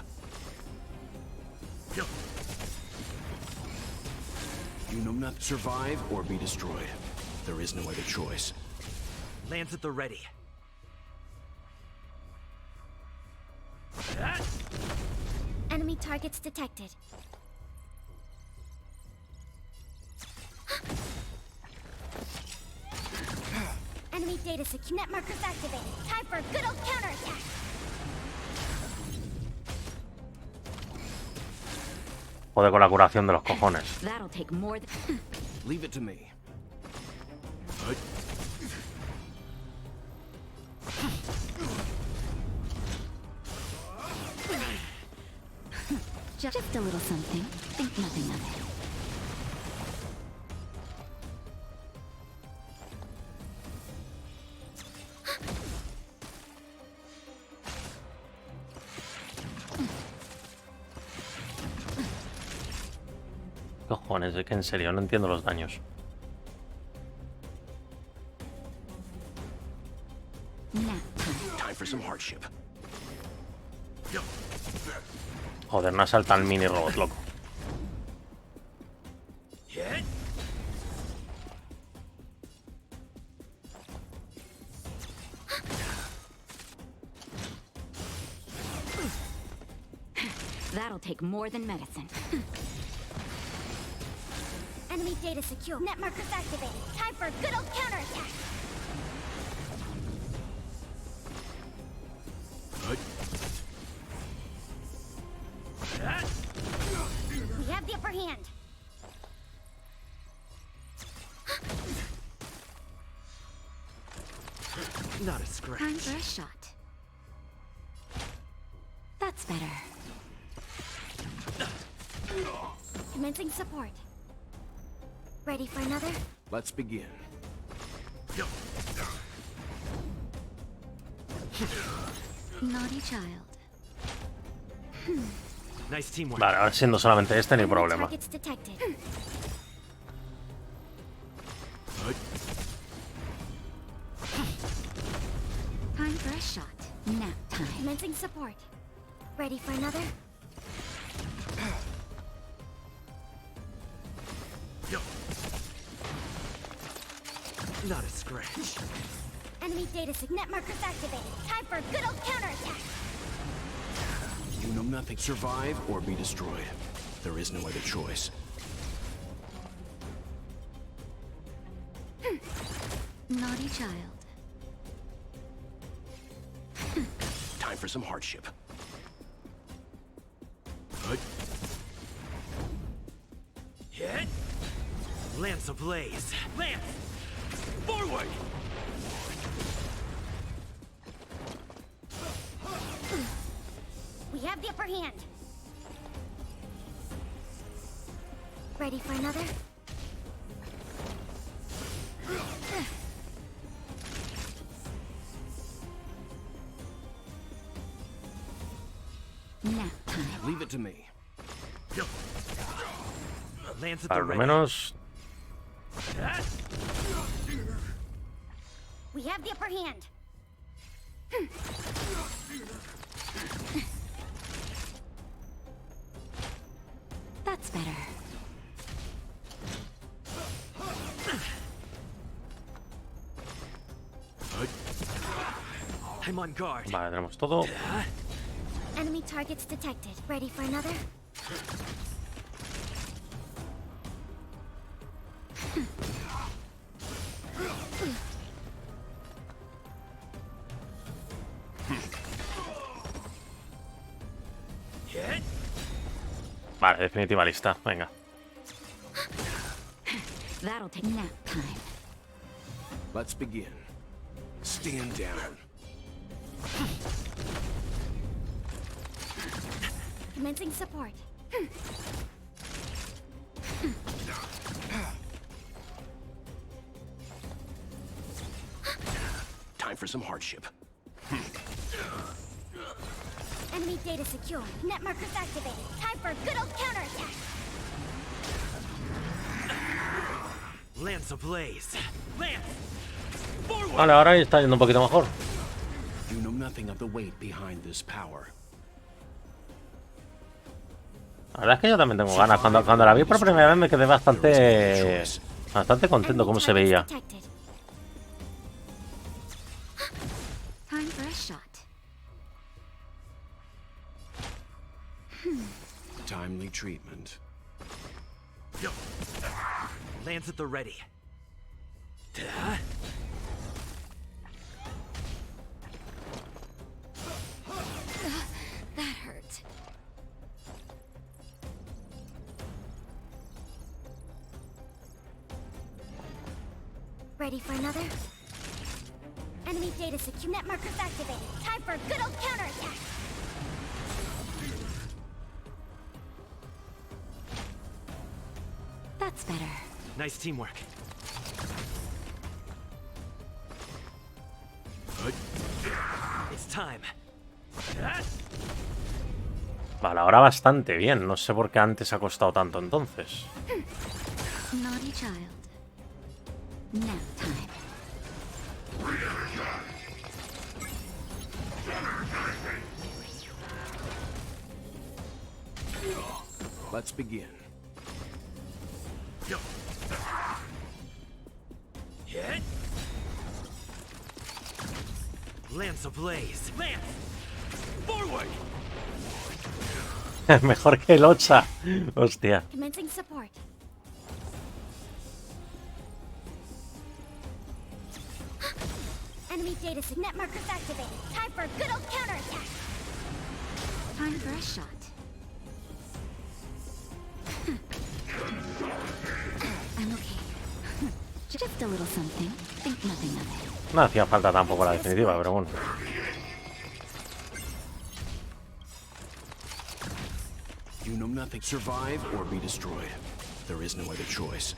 You know not survive or be destroyed. There is no other choice. Lands at the ready. Enemy targets detected. Enemy data secure. Net markers activated. Time for a good old counterattack. Joder con la curación de los cojones. That'll take more than... Leave it to me. Just a little something. Think nothing of it. Cojones, es que en serio no entiendo los daños. Time for some hardship. Joder, no asalta al mini robot, loco. That'll take more than medicine. Enemy data secure. Net markers activated. Time for a good old counterattack. We have the upper hand. Not a scratch. Time for a shot. That's better. Commencing support. Ready for another? Let's begin. Naughty child. Nice teamwork. Vale, ahora siendo solamente este, ni problema. Targets detected. Time for a shot. Nap time. Commencing support. Ready for another? Not a scratch. Enemy data net markers activated. Time for a good old counterattack. You know nothing. Survive or be destroyed. There is no other choice. Naughty child. Time for some hardship. Hit. Lance ablaze. Lance! Forward! We have the upper hand. Ready for another? Nap time. Leave it to me. Lance at the Al ready. menos We have the upper hand. That's better. I'm on guard. vale, tenemos todo. Enemy targets detected. Ready for another? Hit. Vale, definitiva lista. Venga. That'll take nap time. Let's begin. Stand down. Commencing support. Time for some hardship. Enemy data secure. Net markers activated. Time for a good old counterattack. Lance ablaze. Lance! Forward! Vale, ahora está yendo un poquito mejor. You know nothing of the weight behind this power. La verdad es que yo también tengo ganas. Cuando la vi por primera vez me quedé bastante contento cómo se veía. Time for a shot. Timely treatment. Lance at the ready. That hurt. Ready for another? Enemy data secure. Net markers activated. Time for a good old counterattack. That's better. Nice teamwork. It's time. Vale, ahora bastante bien. No sé por qué antes ha costado tanto entonces. Naughty child. Nap time. Let's begin. Hit. Lance ablaze. Lance. Forward. Mejor que el Ocha. Hostia. Commencing support. Enemy data set. Net markers activated. Time for a good old counterattack. Time for a shot. I'm okay. Just a little something. Think nothing of it. No hacía falta tampoco la definitiva, pero bueno. You know nothing. Survive or be destroyed. There is no other choice.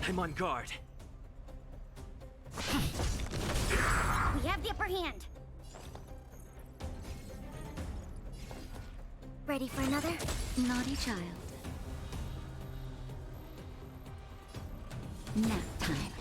I'm on guard. We have the upper hand. Ready for another? Naughty child. Nap time.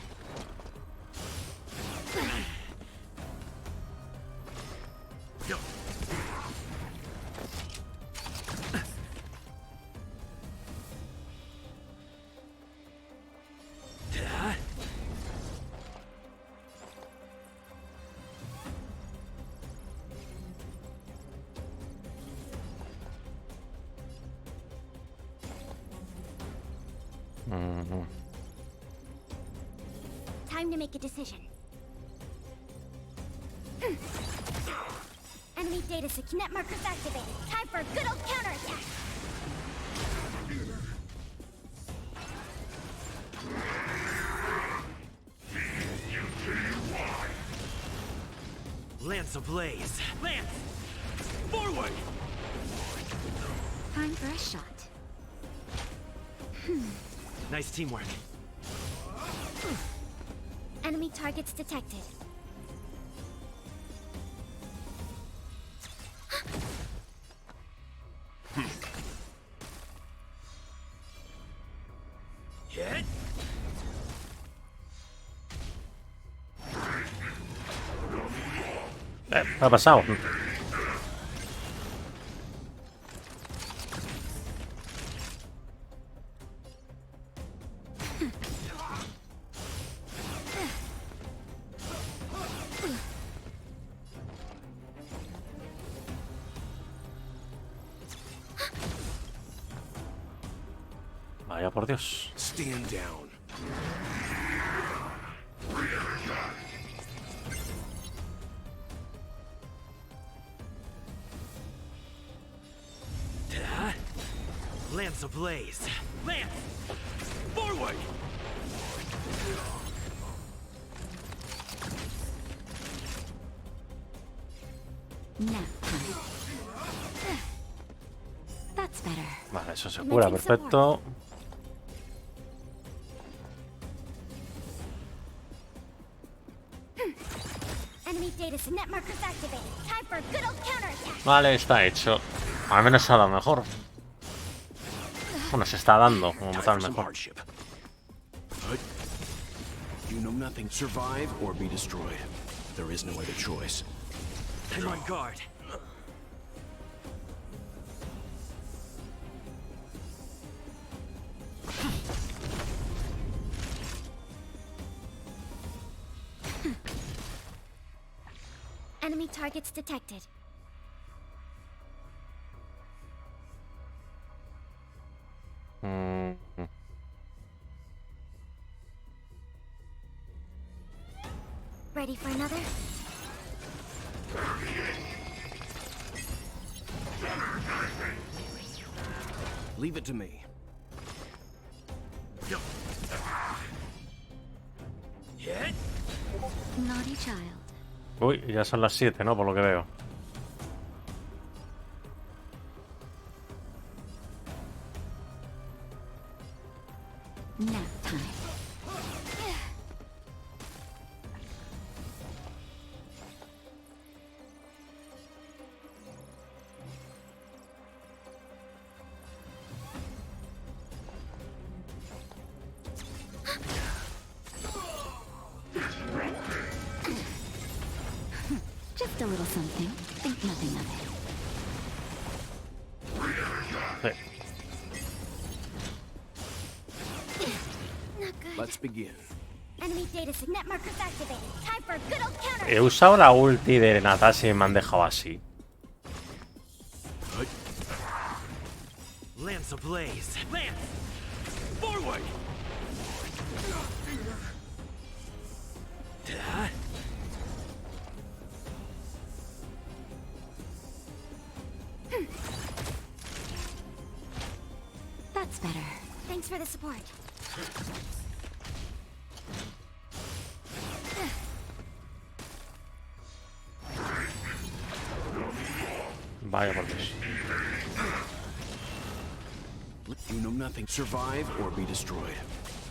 Time to make a decision. Enemy data secure. Net markers activated. Time for a good old counterattack. Lance ablaze. Lance! Forward! Time for a shot. Nice teamwork. Enemy targets detected. Hit! ¿Qué ha pasado? Vaya por Dios. Stand down. Lance ablaze. Lance! Forward! Nap time. That's better. Vale, eso se cura, perfecto. Enemy data set. Net markers activated. Time for a good old counterattack. Vale, está hecho. Al menos se ha dado mejor. Bueno, se está dando como tal mejor. You know nothing. Survive or be destroyed. There is no other choice. I'm on guard. Enemy targets detected. Ready for another? Leave it to me. Naughty child. Uy, ya son las 7, ¿no? Por lo que veo. Nap time. Just a little something. Think nothing of it. Sí. Let's begin. Enemy data net markers activated. Time for a good old counter. He usado la ulti de Natasha y me han dejado así. Lance ablaze. Lance! Forward! That's better. Thanks for the support. Vaya por Dios. You know nothing. Survive or be destroyed.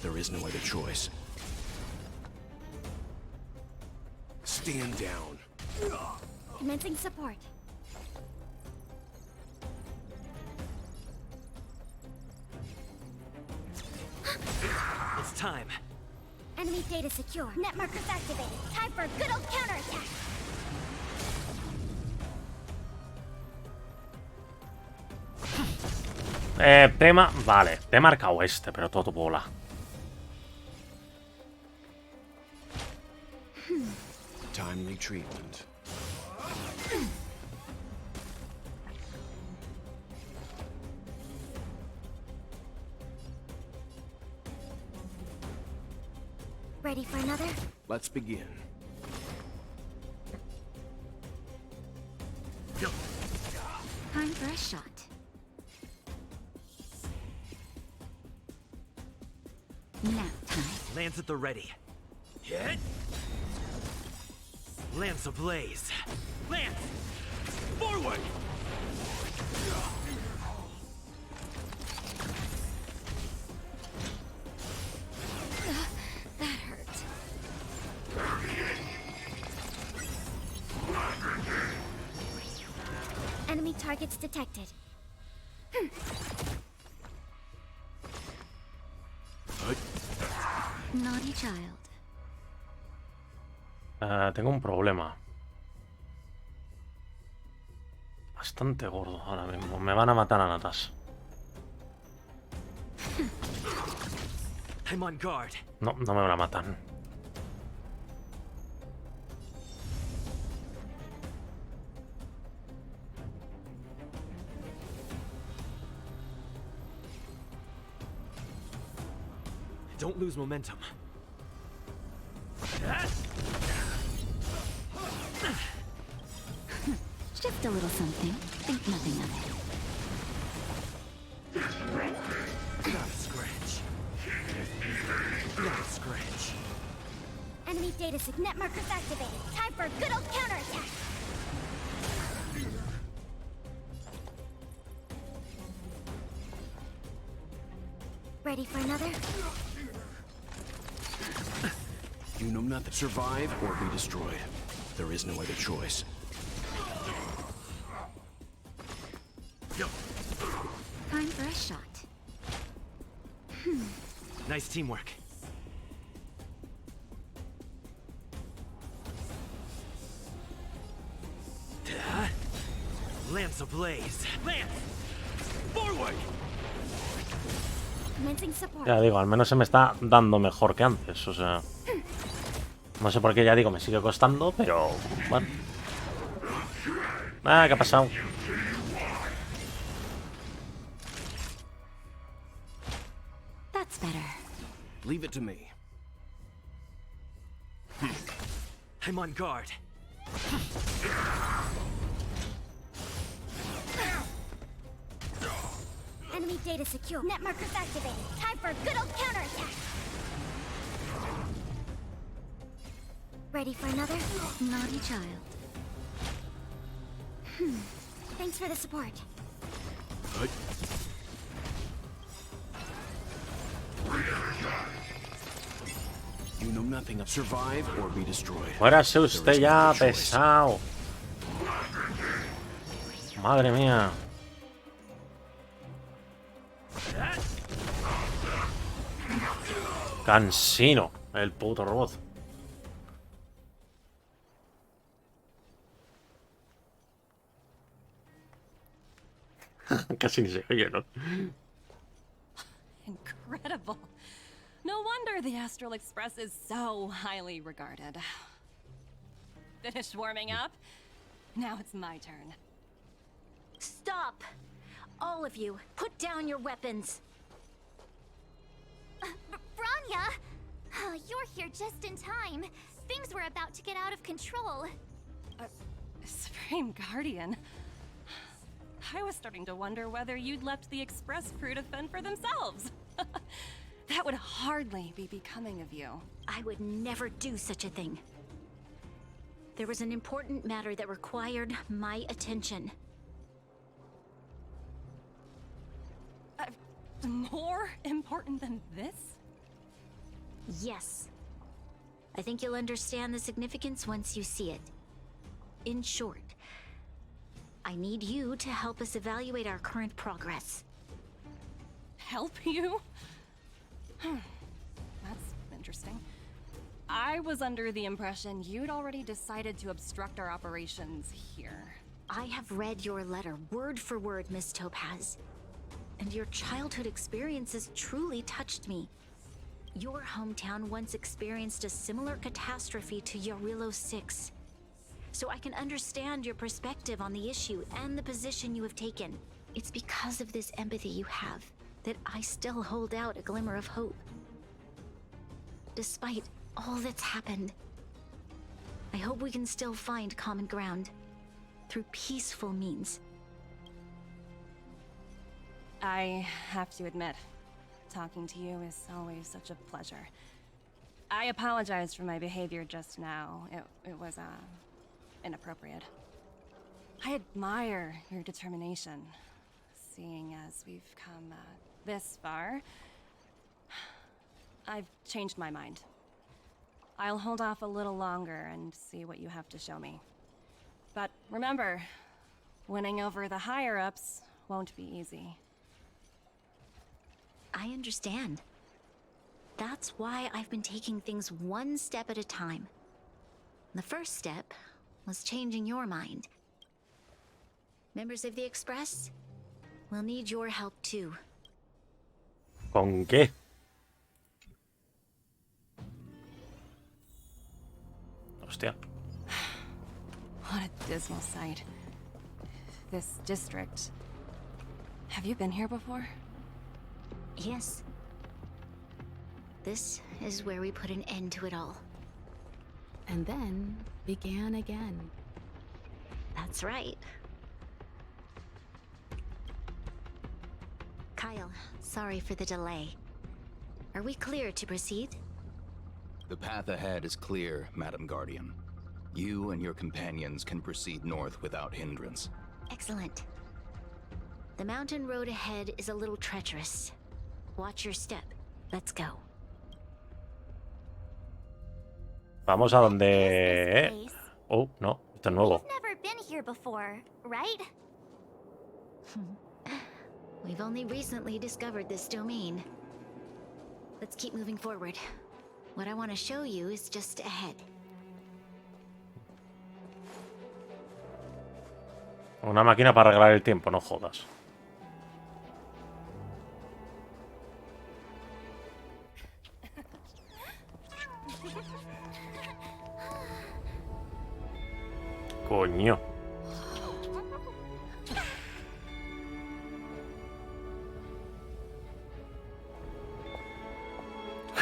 There is no other choice. Stand down. Commencing support. It's time. Enemy data secure. Net markers activated. Time for a good old counterattack. Vale, te he marcado este, pero todo bola. Timely treatment. Ready for another? Let's begin. Time for a shot. Nap time. Lance at the ready. Hit! Lance ablaze. Lance! Forward! That hurt. Enemy targets detected. Naughty child. Tengo un problema. Bastante gordo ahora mismo. Me van a matar a Natas. I'm on guard. No, no me la matan. Don't lose momentum. Just a little something. Think nothing of it. Not a scratch. Not a scratch. Enemy data net markers activated. Time for a good old counterattack. Ready for another? You know nothing. Survive or be destroyed. There is no other choice. Time for a shot. Nice teamwork. Lance ablaze. Lance! Forward! Commencing support. Ya digo, al menos se me está dando mejor que antes. O sea, no sé por qué, ya digo, me sigue costando, pero bueno. Ah, ¿qué ha pasado? That's better. Leave it to me. I'm on guard. Enemy data secure. Net markers activated. Time for a good old counterattack. Ready for another? Naughty child. Thanks for the support. You know nothing of survive or be destroyed. Muérase usted There is ya, no choice. pesado. Madre mía. Cansino, el puto robot. Casi ni se oye, ¿no? Incredible. No wonder the Astral Express is so highly regarded. Finished warming up? Now it's my turn. Stop! All of you, put down your weapons. Branya! Oh, you're here just in time. Things were about to get out of control. Supreme Guardian. I was starting to wonder whether you'd left the Express crew to fend for themselves. That would hardly be becoming of you. I would never do such a thing. There was an important matter that required my attention. More important than this? Yes. I think you'll understand the significance once you see it. In short, I need you to help us evaluate our current progress. Help you? That's interesting. I was under the impression you'd already decided to obstruct our operations here. I have read your letter word for word, Miss Topaz. And your childhood experiences truly touched me. Your hometown once experienced a similar catastrophe to Yarilo 6. So I can understand your perspective on the issue and the position you have taken. It's because of this empathy you have that I still hold out a glimmer of hope. Despite all that's happened, I hope we can still find common ground through peaceful means. I have to admit, talking to you is always such a pleasure. I apologize for my behavior just now. It was, inappropriate. I admire your determination, seeing as we've come, this far. I've changed my mind. I'll hold off a little longer and see what you have to show me. But remember, winning over the higher-ups won't be easy. I understand. That's why I've been taking things one step at a time. The first step was changing your mind. Members of the Express, we'll need your help too. ¿Con qué? Hostia. What a dismal sight. This district. Have you been here before? Yes. This is where we put an end to it all. And then began again. That's right. Kyle, sorry for the delay. Are we clear to proceed? The path ahead is clear, Madam Guardian. You and your companions can proceed north without hindrance. Excellent. The mountain road ahead is a little treacherous. Watch your step. Let's go. Vamos a This donde... place. Oh, no, esto es nuevo. We've never been here before, right? We've only recently discovered this domain. Let's keep moving forward. What I want to show you is just ahead. Una máquina para arreglar el tiempo, no jodas. Coño.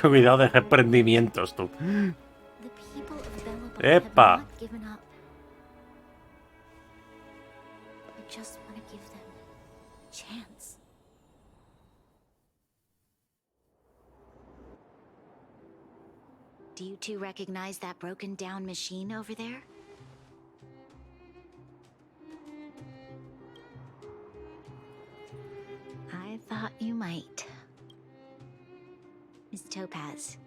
Cuidado de emprendimientos, tú. The people of Belobog Epa. have not given up. I just want to give them a chance. Do you two recognize that broken down machine over there? I thought you might. Miss Topaz,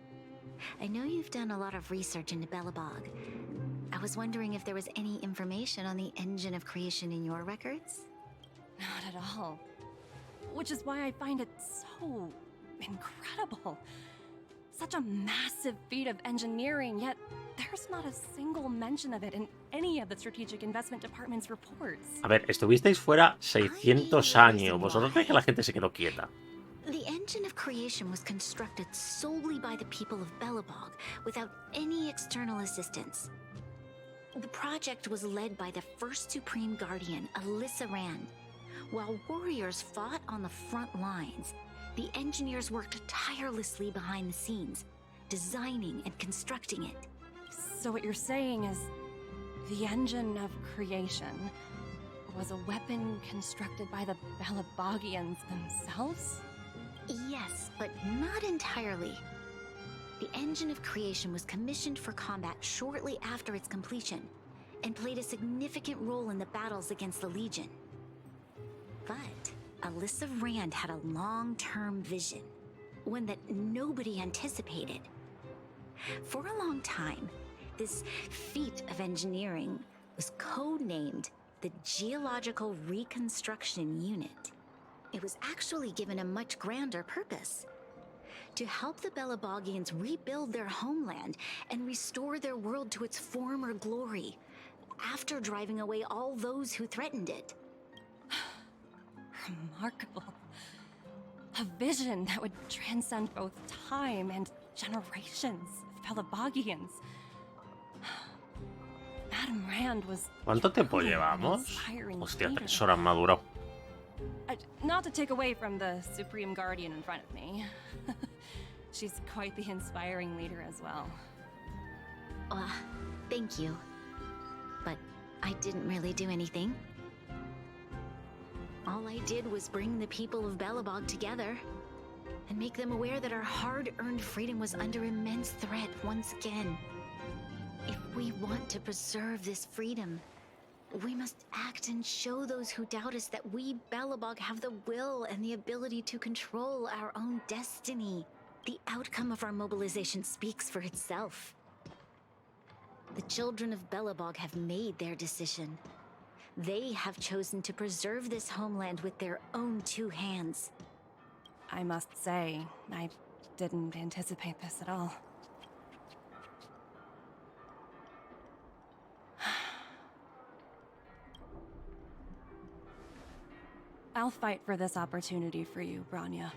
I know you've done a lot of research into Belobog. I was wondering if there was any information on the engine of creation in your records? Not at all. Which is why I find it so incredible. Such a massive feat of engineering, yet there's not a single mention of it in any of the Strategic Investment Department's reports. A ver, estuvisteis fuera 600 años. ¿Vosotros creéis que la gente se quedó quieta? The engine of creation was constructed solely by the people of Belobog, without any external assistance. The project was led by the first Supreme Guardian, Alyssa Rand. While warriors fought on the front lines, the engineers worked tirelessly behind the scenes, designing and constructing it. So what you're saying is the engine of creation was a weapon constructed by the Belabogians themselves? Yes, but not entirely. The engine of creation was commissioned for combat shortly after its completion, and played a significant role in the battles against the Legion. But Alyssa Rand had a long-term vision, one that nobody anticipated. For a long time, this feat of engineering was codenamed the Geological Reconstruction Unit. It was actually given a much grander purpose: to help the Belabogians rebuild their homeland and restore their world to its former glory, after driving away all those who threatened it. Remarkable. A vision that would transcend both time and generations of Belabogians. Madame Rand was... ¿Cuánto tiempo truly an llevamos? inspiring Hostia, leader. 3 horas me ha durado. Not to take away from the Supreme Guardian in front of me. She's quite the inspiring leader as well. Thank you. But I didn't really do anything. All I did was bring the people of Belobog together and make them aware that our hard-earned freedom was under immense threat once again. If we want to preserve this freedom, we must act and show those who doubt us that we, Belobog, have the will and the ability to control our own destiny. The outcome of our mobilization speaks for itself. The children of Belobog have made their decision. They have chosen to preserve this homeland with their own 2 hands. I must say, I didn't anticipate this at all. I'll fight for this opportunity for you, Branya.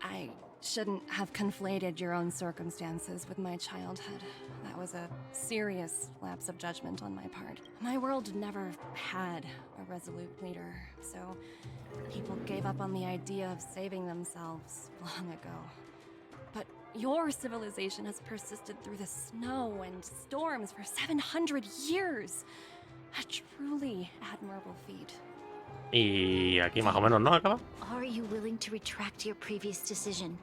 I shouldn't have conflated your own circumstances with my childhood. That was a serious lapse of judgment on my part. My world never had a resolute leader, so people gave up on the idea of saving themselves long ago. But your civilization has persisted through the snow and storms for 700 years. A truly admirable feat. Y aquí más o menos, ¿no? Acaba. Are you willing to retract your previous decision?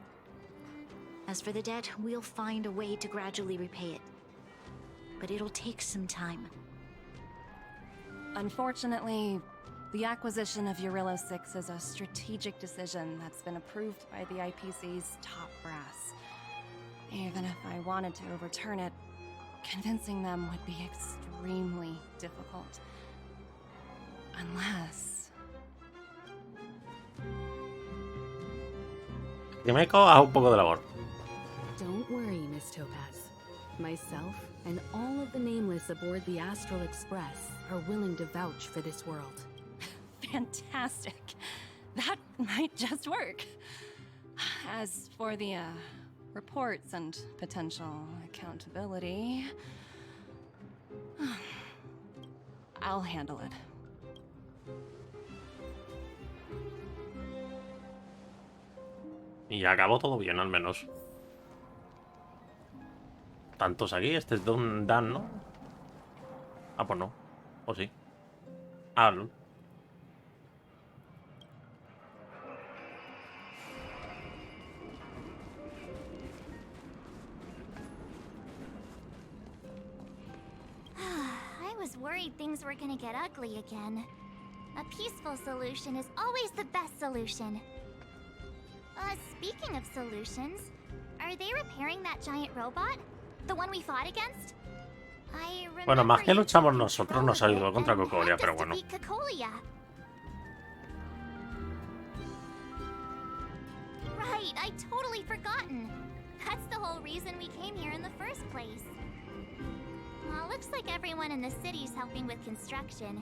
As for the debt, we'll find a way to gradually repay it. But it'll take some time. Unfortunately, the acquisition of Eurillo 6 is a strategic decision that's been approved by the IPC's top brass. Even if I wanted to overturn it, convincing them would be extremely difficult. Unless... Que me cojas un poco de labor. Don't worry, Miss Topaz. Myself and all of the nameless aboard the Astral Express are willing to vouch for this world. Fantastic. That might just work. As for the reports and potential accountability, I'll handle it. Y acabó todo bien, al menos. tantos aquí. Este es de un Dan, ¿no? Ah, pues no. ¿O sí? Ah, no. I was worried things were gonna get ugly again. A peaceful solution is always the best solution. Speaking of solutions, are they repairing that giant robot? The one we fought against? Bueno, más que luchamos nosotros, nos ayudó contra Cocolia, pero bueno. Right, I totally forgotten. That's the whole reason we came here in the first place. Well, looks like everyone in the city's helping with construction.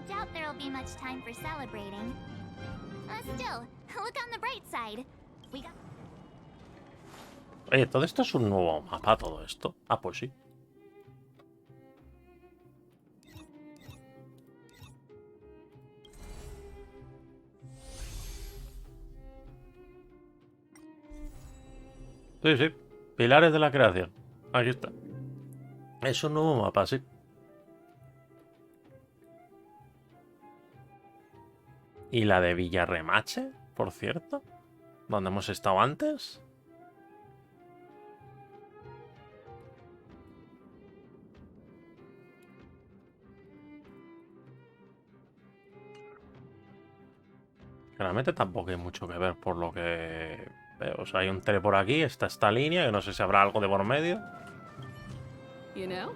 Doubt there'll be much time for celebrating. Still, look on the bright side. We got... Oye, ¿todo esto es un nuevo mapa, todo esto? Ah, pues sí. Sí, sí. Pilares de la creación. Aquí está. Es un nuevo mapa, sí. Y la de Villarremache, por cierto. Donde hemos estado antes. Realmente tampoco hay mucho que ver por lo que veo. O sea, hay un tele por aquí, está esta línea, que no sé si habrá algo de por medio. You know,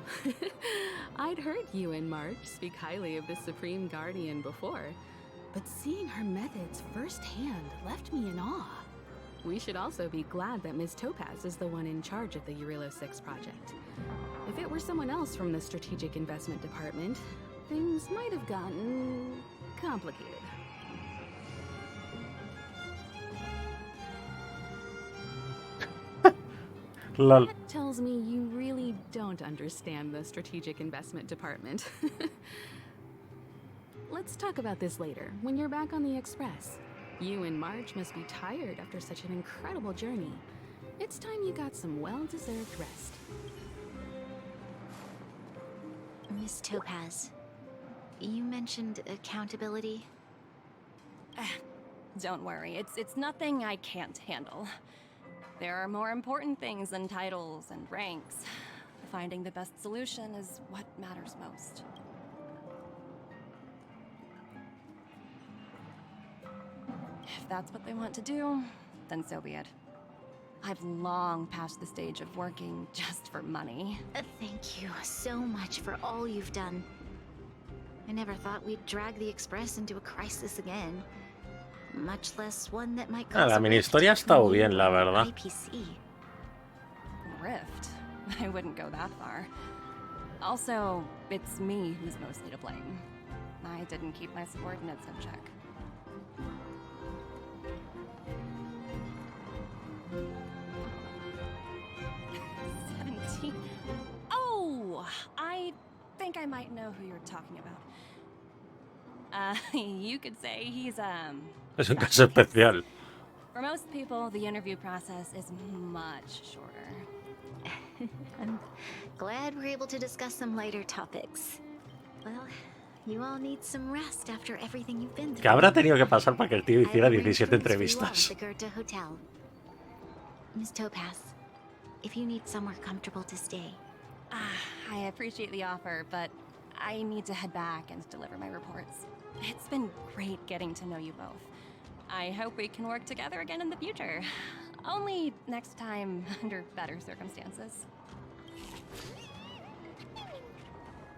I'd heard you and March speak highly of the Supreme Guardian before, but seeing her methods firsthand left me in awe. We should also be glad that Ms. Topaz is the one in charge of the Eurilo 6 project. If it were someone else from the Strategic Investment Department, things might have gotten complicated. Lol. That tells me you really don't understand the Strategic Investment Department. Let's talk about this later, when you're back on the Express. You and March must be tired after such an incredible journey. It's time you got some well-deserved rest. Miss Topaz, you mentioned accountability. Don't worry, it's nothing I can't handle. There are more important things than titles and ranks. Finding the best solution is what matters most. If that's what they want to do, then so be it. I've long passed the stage of working just for money. Thank you so much for all you've done. I never thought we'd drag the Express into a crisis again. Much less one that might cause La mini historia ha estado bien, la verdad. IPC. Rift? I wouldn't go that far. Also, it's me who's mostly to blame. I didn't keep my subordinates in check. Oh, I think I might know who you're talking about. You could say he's Es un caso especial. For most people, the interview process is much shorter. I'm glad we're able to discuss some lighter topics. Well, you all need some rest after everything you've been through. ¿Qué habrá tenido que pasar para que el tío hiciera 17 entrevistas? Miss Topaz, if you need somewhere comfortable to stay. I appreciate the offer, but I need to head back and deliver my reports. It's been great getting to know you both. I hope we can work together again in the future. Only next time under better circumstances.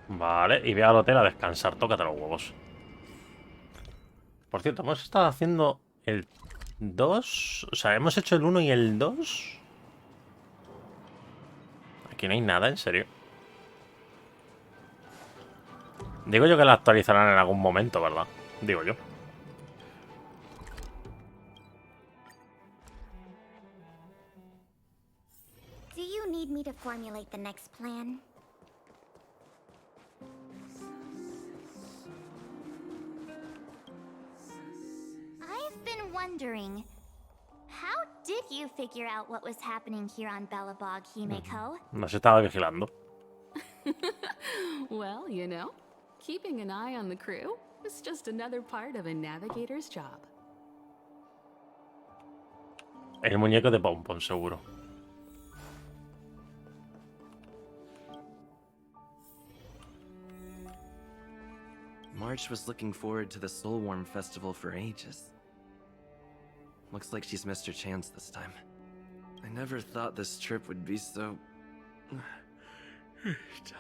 Vale, y ve al hotel a descansar. Tócate los huevos. Por cierto, hemos estado haciendo el 2. O sea, hemos hecho el 1 y el 2. Aquí no hay nada, en serio. Digo yo que la actualizarán en algún momento, ¿verdad? Digo yo. Do you need me to formulate the next plan? I've been wondering, how did did you figure out what was happening here on Belobog, Himeko? Nos estaba vigilando. Well, you know, keeping an eye on the crew is just another part of a navigator's job. El muñeco de Pompon, seguro. March was looking forward to the Soulworm Festival for ages. Looks like she's missed her chance this time. I never thought this trip would be so...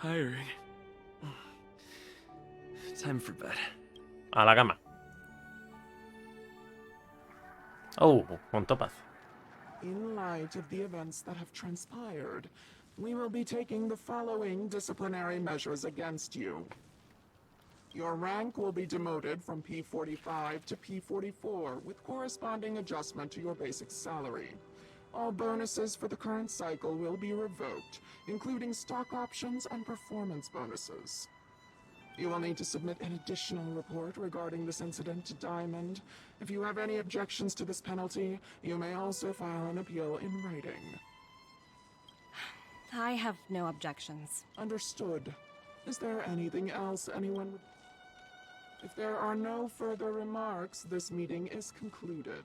tiring. Time for bed. A la cama. Oh, un topaz. In light of the events that have transpired, we will be taking the following disciplinary measures against you. Your rank will be demoted from P45 to P44 with corresponding adjustment to your basic salary. All bonuses for the current cycle will be revoked, including stock options and performance bonuses. You will need to submit an additional report regarding this incident to Diamond. If you have any objections to this penalty, you may also file an appeal in writing. I have no objections. Understood. Is there anything else anyone would... If there are no further remarks, this meeting is concluded.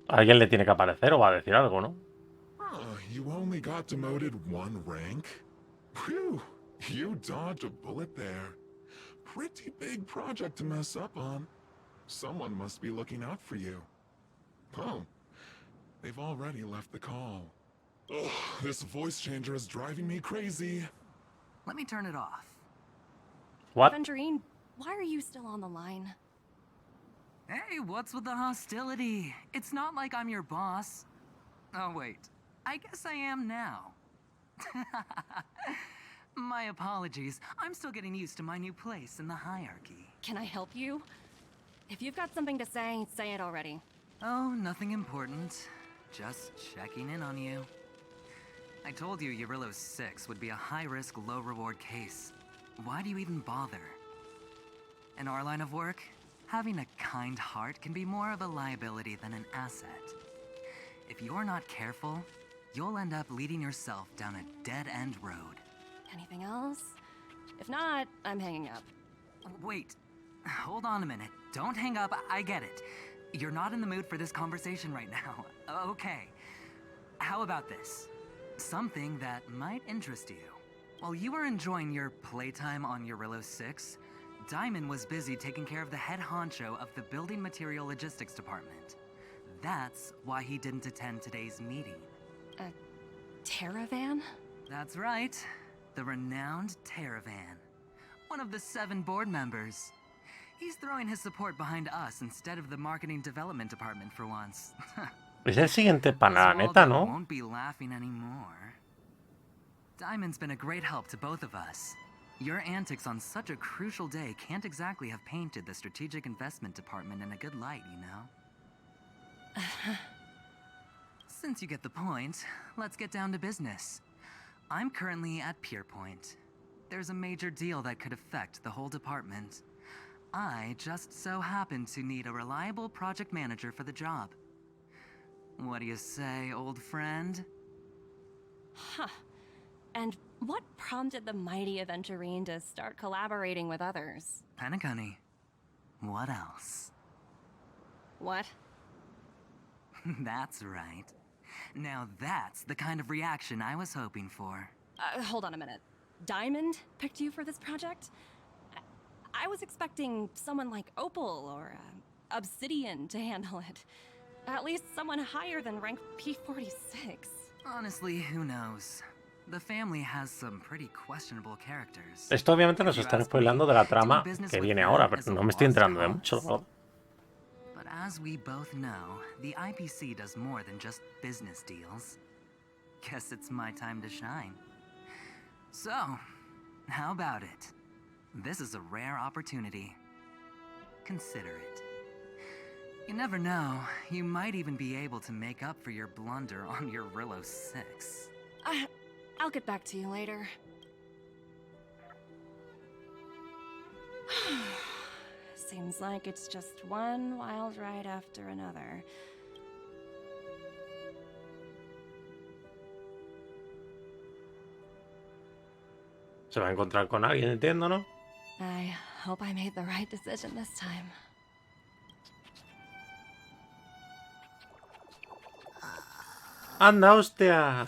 Alguien le tiene que aparecer o va a decir algo, ¿no? You only got demoted one rank? Phew, you dodged a bullet there. Pretty big project to mess up on. Someone must be looking out for you. Oh, they've already left the call. Ugh, this voice changer is driving me crazy. Let me turn it off. What? Aventurine, why are you still on the line? Hey, what's with the hostility? It's not like I'm your boss. Oh, wait. I guess I am now. My apologies. I'm still getting used to my new place in the hierarchy. Can I help you? If you've got something to say it already. Oh, nothing important. Just checking in on you. I told you Eurylos 6 would be a high-risk, low-reward case. Why do you even bother? In our line of work, having a kind heart can be more of a liability than an asset. If you're not careful, you'll end up leading yourself down a dead-end road. Anything else? If not, I'm hanging up. Wait, hold on a minute. Don't hang up, I get it. You're not in the mood for this conversation right now. Okay. How about this? Something that might interest you. While you were enjoying your playtime on Eurylos 6, Diamond was busy taking care of the head honcho of the Building Material Logistics Department. That's why he didn't attend today's meeting. A Terravan? That's right. The renowned Terravan. One of the 7 board members. He's throwing his support behind us instead of the Marketing Development Department for once. Es el siguiente Planeta, ¿no? Won't be laughing anymore. Diamond's been a great help to both of us. Your antics on such a crucial day can't exactly have painted the Strategic Investment Department in a good light, you know? Since you get the point, let's get down to business. I'm currently at Pierpoint. There's a major deal that could affect the whole department. I just so happen to need a reliable project manager for the job. What do you say, old friend? Huh. And what prompted the mighty Aventurine to start collaborating with others? Penacony. What else? What? That's right. Now that's the kind of reaction I was hoping for. Hold on a minute. Diamond picked you for this project? I was expecting someone like Opal or Obsidian to handle it. At least someone higher than rank P46. Honestly, who knows? The family has some pretty questionable characters. Esto obviamente nos están spoilando de la trama que viene ahora, pero no me estoy enterando de mucho, la verdad. But as we both know, the IPC does more than just business deals. Guess it's my time to shine. So, how about it? This is a rare opportunity. Consider it. You never know, you might even be able to make up for your blunder on your Eurylos 6. I'll get back to you later. Seems like it's just one wild ride after another. Se va a encontrar con alguien, entiendo, ¿no? I hope I made the right decision this time. ¡Anda, hostia!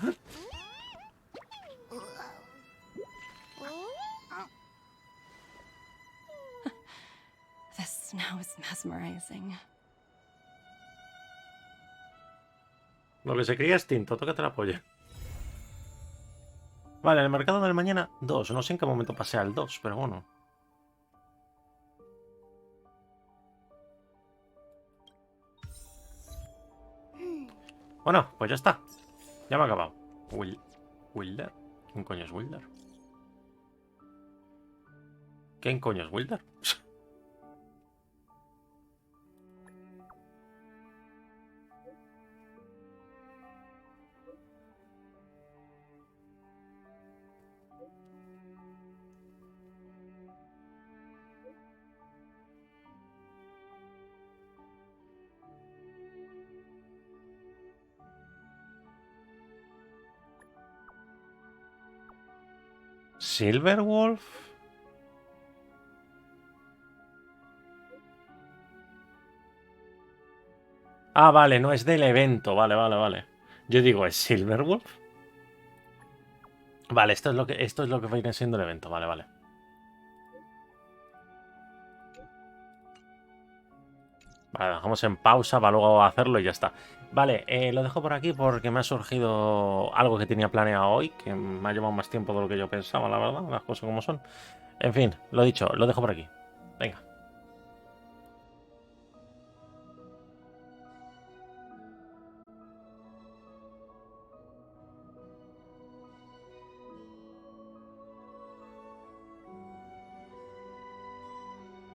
This snow is mesmerizing. Lo que se cría es tinto, tócate la polla. Vale, el mercado del mañana 2. No sé en qué momento pasé al 2, pero bueno. Bueno, pues ya está. Ya me ha acabado. ¿Wilder? ¿Quién coño es Wilder? ¿Quién coño es Wilder? ¿Silverwolf? Ah, vale, no es del evento. Vale, vale, vale. Yo digo, ¿es Silverwolf? Vale, esto es lo que viene siendo el evento. Vale, vale. Vale, dejamos en pausa para luego hacerlo y ya está. Vale, lo dejo por aquí porque me ha surgido algo que tenía planeado hoy, que me ha llevado más tiempo de lo que yo pensaba, la verdad, las cosas como son. En fin, lo dicho, lo dejo por aquí. Venga.